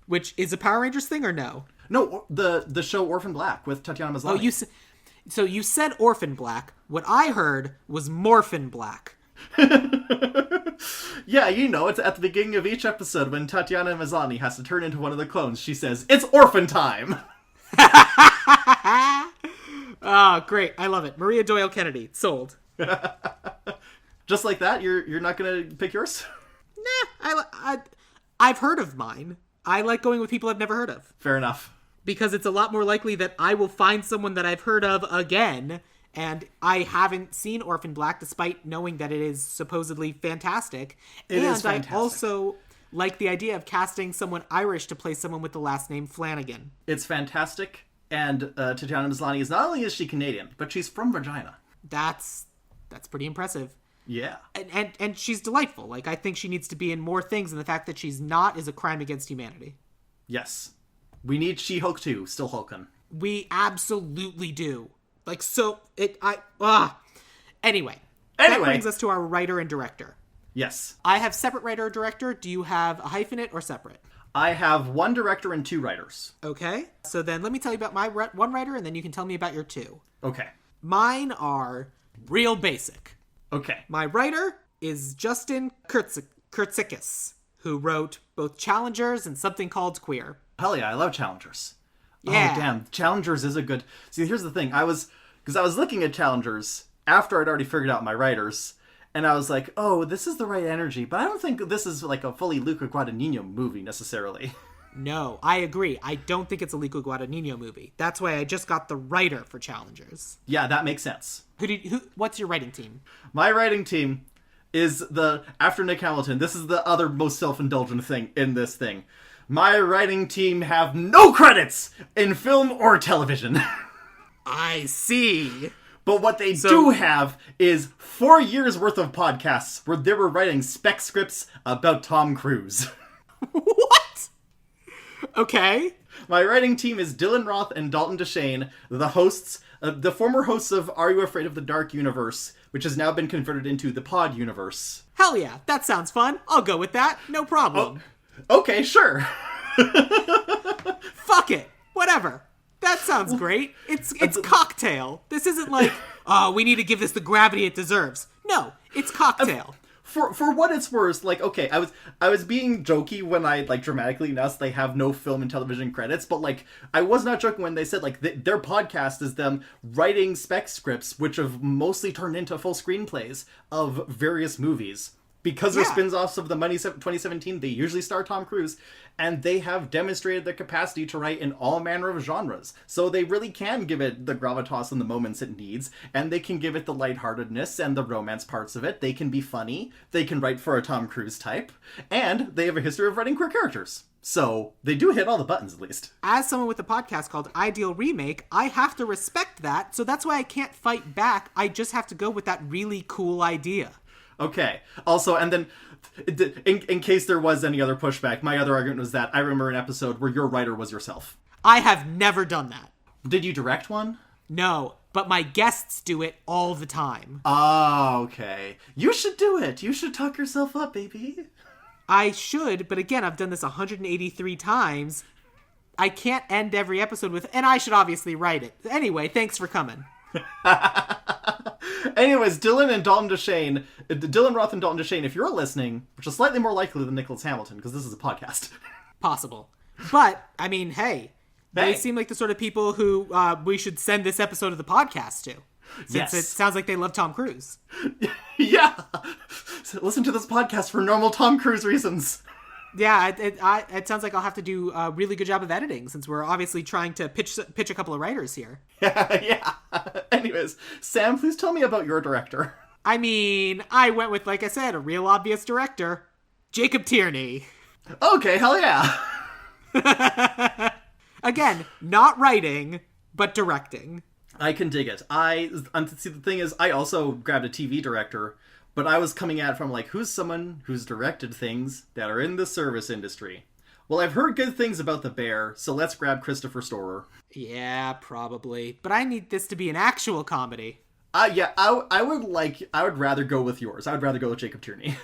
Which is a Power Rangers thing or no? No, the show Orphan Black with Tatiana Maslany. Oh, so you said Orphan Black. What I heard was Morphin Black. Yeah, it's at the beginning of each episode when Tatiana Maslany has to turn into one of the clones. She says, "It's orphan time!" Oh, great. I love it. Maria Doyle Kennedy. Sold. Just like that? You're not gonna pick yours? Nah, I've heard of mine. I like going with people I've never heard of. Fair enough. Because it's a lot more likely that I will find someone that I've heard of again, and I haven't seen Orphan Black despite knowing that it is supposedly fantastic. It is fantastic. I also like the idea of casting someone Irish to play someone with the last name Flanagan. It's fantastic. And Tatiana Maslany is not only is she Canadian, but she's from Regina. That's pretty impressive. Yeah. And she's delightful. Like, I think she needs to be in more things, and the fact that she's not is a crime against humanity. Yes. We need She-Hulk too, still Hulkin'. We absolutely do. Like, so, Anyway. That brings us to our writer and director. Yes. I have separate writer or director. Do you have a hyphenate or separate? I have one director and two writers. Okay. So then let me tell you about my one writer, and then you can tell me about your two. Okay. Mine are real basic. Okay. My writer is Justin Kurtzikis, who wrote both Challengers and Something Called Queer. Hell yeah, I love Challengers. Yeah. Oh, damn. Challengers is a good... See, here's the thing. I was looking at Challengers after I'd already figured out my writers, and I was like, oh, this is the right energy, but I don't think this is like a fully Luca Guadagnino movie, necessarily. No, I agree. I don't think it's a Luca Guadagnino movie. That's why I just got the writer for Challengers. Yeah, that makes sense. What's your writing team? My writing team is after Nick Hamilton, this is the other most self-indulgent thing in this thing. My writing team have no credits in film or television. I see. But what they do have is 4 years worth of podcasts where they were writing spec scripts about Tom Cruise. What? Okay. My writing team is Dylan Roth and Dalton Deshane, the former hosts of Are You Afraid of the Dark Universe, which has now been converted into the Pod Universe. Hell yeah, that sounds fun. I'll go with that. No problem. Oh, okay, sure. Fuck it. Whatever. That sounds great. It's Cocktail. This isn't like, oh, we need to give this the gravity it deserves. No, it's Cocktail. For what it's worth, like, okay, I was being jokey when I, like, dramatically announced they have no film and television credits, but, like, I was not joking when they said, like, their podcast is them writing spec scripts, which have mostly turned into full screenplays of various movies. Because they're spin-offs of the Money 2017, they usually star Tom Cruise, and they have demonstrated their capacity to write in all manner of genres. So they really can give it the gravitas and the moments it needs, and they can give it the lightheartedness and the romance parts of it. They can be funny, they can write for a Tom Cruise type, and they have a history of writing queer characters. So they do hit all the buttons, at least. As someone with a podcast called Ideal Remake, I have to respect that, so that's why I can't fight back. I just have to go with that really cool idea. Okay. Also, and then, in case there was any other pushback, my other argument was that I remember an episode where your writer was yourself. I have never done that. Did you direct one? No, but my guests do it all the time. Oh, okay. You should do it. You should talk yourself up, baby. I should, but again, I've done this 183 times. I can't end every episode with, and I should obviously write it. Anyway, thanks for coming. Anyways, Dylan Roth and Dalton Deshane, if you're listening, which is slightly more likely than Nicholas Hamilton, because this is a podcast. Possible. But, I mean, hey, they seem like the sort of people who we should send this episode of the podcast to. Since it sounds like they love Tom Cruise. Yeah! Listen to this podcast for normal Tom Cruise reasons. Yeah, it sounds like I'll have to do a really good job of editing, since we're obviously trying to pitch a couple of writers here. Yeah. Anyways, Sam, please tell me about your director. I mean, I went with, like I said, a real obvious director. Jacob Tierney. Okay, hell yeah. Again, not writing, but directing. I can dig it. See, the thing is, I also grabbed a TV director, but I was coming at it from, like, who's someone who's directed things that are in the service industry? Well, I've heard good things about The Bear, so let's grab Christopher Storer. Yeah, probably. But I need this to be an actual comedy. Yeah, I would rather go with yours. I would rather go with Jacob Tierney.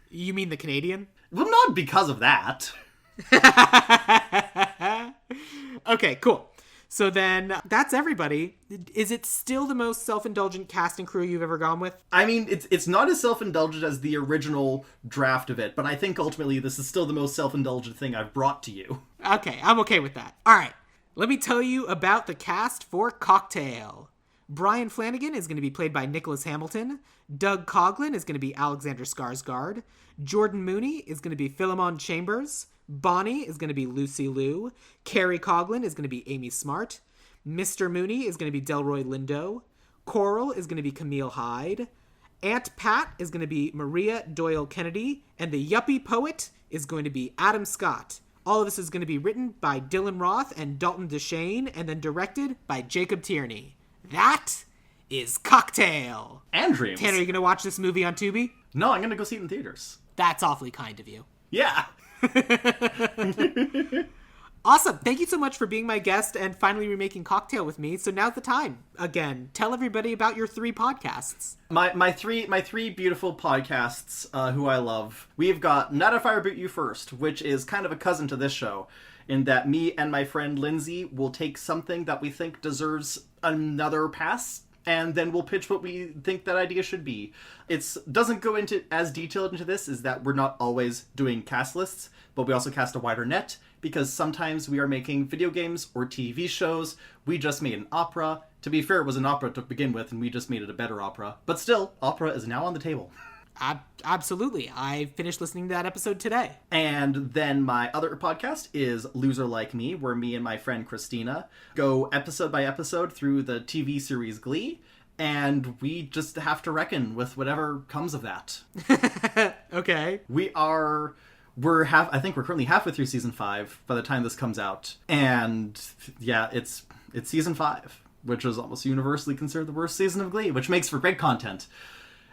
You mean the Canadian? Well, not because of that. Okay, cool. So then, that's everybody. Is it still the most self-indulgent cast and crew you've ever gone with? I mean, it's not as self-indulgent as the original draft of it, but I think ultimately this is still the most self-indulgent thing I've brought to you. Okay, I'm okay with that. All right, let me tell you about the cast for Cocktail. Brian Flanagan is going to be played by Nicholas Hamilton. Doug Coughlin is going to be Alexander Skarsgård. Jordan Mooney is going to be Philemon Chambers. Bonnie is going to be Lucy Liu. Carrie Coughlin is going to be Amy Smart. Mr. Mooney is going to be Delroy Lindo. Coral is going to be Camille Hyde. Aunt Pat is going to be Maria Doyle Kennedy. And the yuppie poet is going to be Adam Scott, All of this is going to be written by Dylan Roth and Dalton Deshane, and then directed by Jacob Tierney. That is Cocktail. And Dreams. Tanner, are you going to watch this movie on Tubi? No, I'm going to go see it in theaters. That's awfully kind of you. Yeah. Awesome. Thank you so much for being my guest and finally remaking Cocktail with me. So now's the time. Again, tell everybody about your 3 podcasts. My three beautiful podcasts who I love. We've got Not If I Reboot You First, which is kind of a cousin to this show, in that me and my friend Lindsay will take something that we think deserves another pass, and then we'll pitch what we think that idea should be. It doesn't go into as detailed into this, is that we're not always doing cast lists, but we also cast a wider net, because sometimes we are making video games or TV shows. We just made an opera. To be fair, it was an opera to begin with, and we just made it a better opera. But still, opera is now on the table. Absolutely. I finished listening to that episode today. And then my other podcast is Loser Like Me, where me and my friend Christina go episode by episode through the TV series Glee, and we just have to reckon with whatever comes of that. Okay. I think we're currently halfway through season 5 by the time this comes out. And yeah, it's season 5, which is almost universally considered the worst season of Glee, which makes for great content.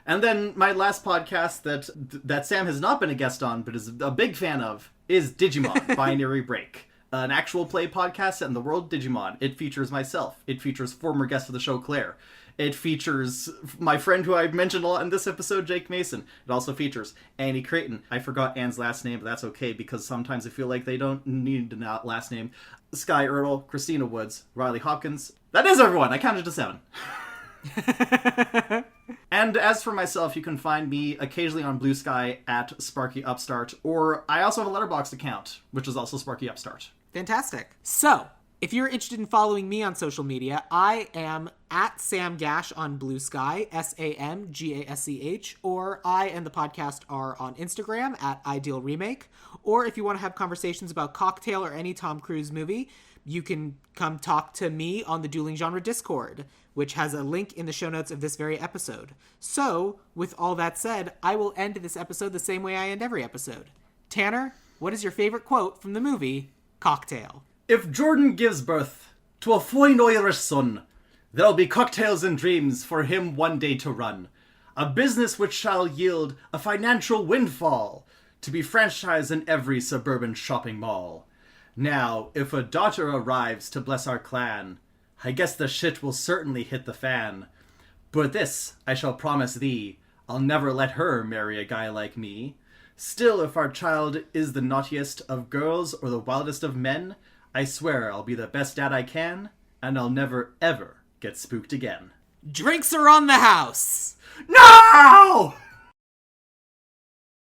And then my last podcast that Sam has not been a guest on, but is a big fan of, is Digimon Binary Break, an actual play podcast set in the world of Digimon. It features myself. It features former guest of the show, Claire. It features my friend who I mentioned a lot in this episode, Jake Mason. It also features Annie Creighton. I forgot Anne's last name, but that's okay, because sometimes I feel like they don't need a last name. Sky Ertl, Christina Woods, Riley Hopkins. That is everyone! I counted to 7. And as for myself, you can find me occasionally on BlueSky at Sparky Upstart, or I also have a Letterboxd account, which is also Sparky Upstart. Fantastic. So, if you're interested in following me on social media, I am at Sam Gasch on BlueSky, SamGasch, or I and the podcast are on Instagram at Ideal Remake. Or if you want to have conversations about Cocktail or any Tom Cruise movie, you can come talk to me on the Dueling Genre Discord, which has a link in the show notes of this very episode. So, with all that said, I will end this episode the same way I end every episode. Tanner, what is your favorite quote from the movie Cocktail? If Jordan gives birth to a fine Irish son, there'll be cocktails and dreams for him one day to run. A business which shall yield a financial windfall, to be franchised in every suburban shopping mall. Now, if a daughter arrives to bless our clan, I guess the shit will certainly hit the fan. But this I shall promise thee, I'll never let her marry a guy like me. Still, if our child is the naughtiest of girls or the wildest of men, I swear I'll be the best dad I can, and I'll never ever get spooked again. Drinks are on the house! No!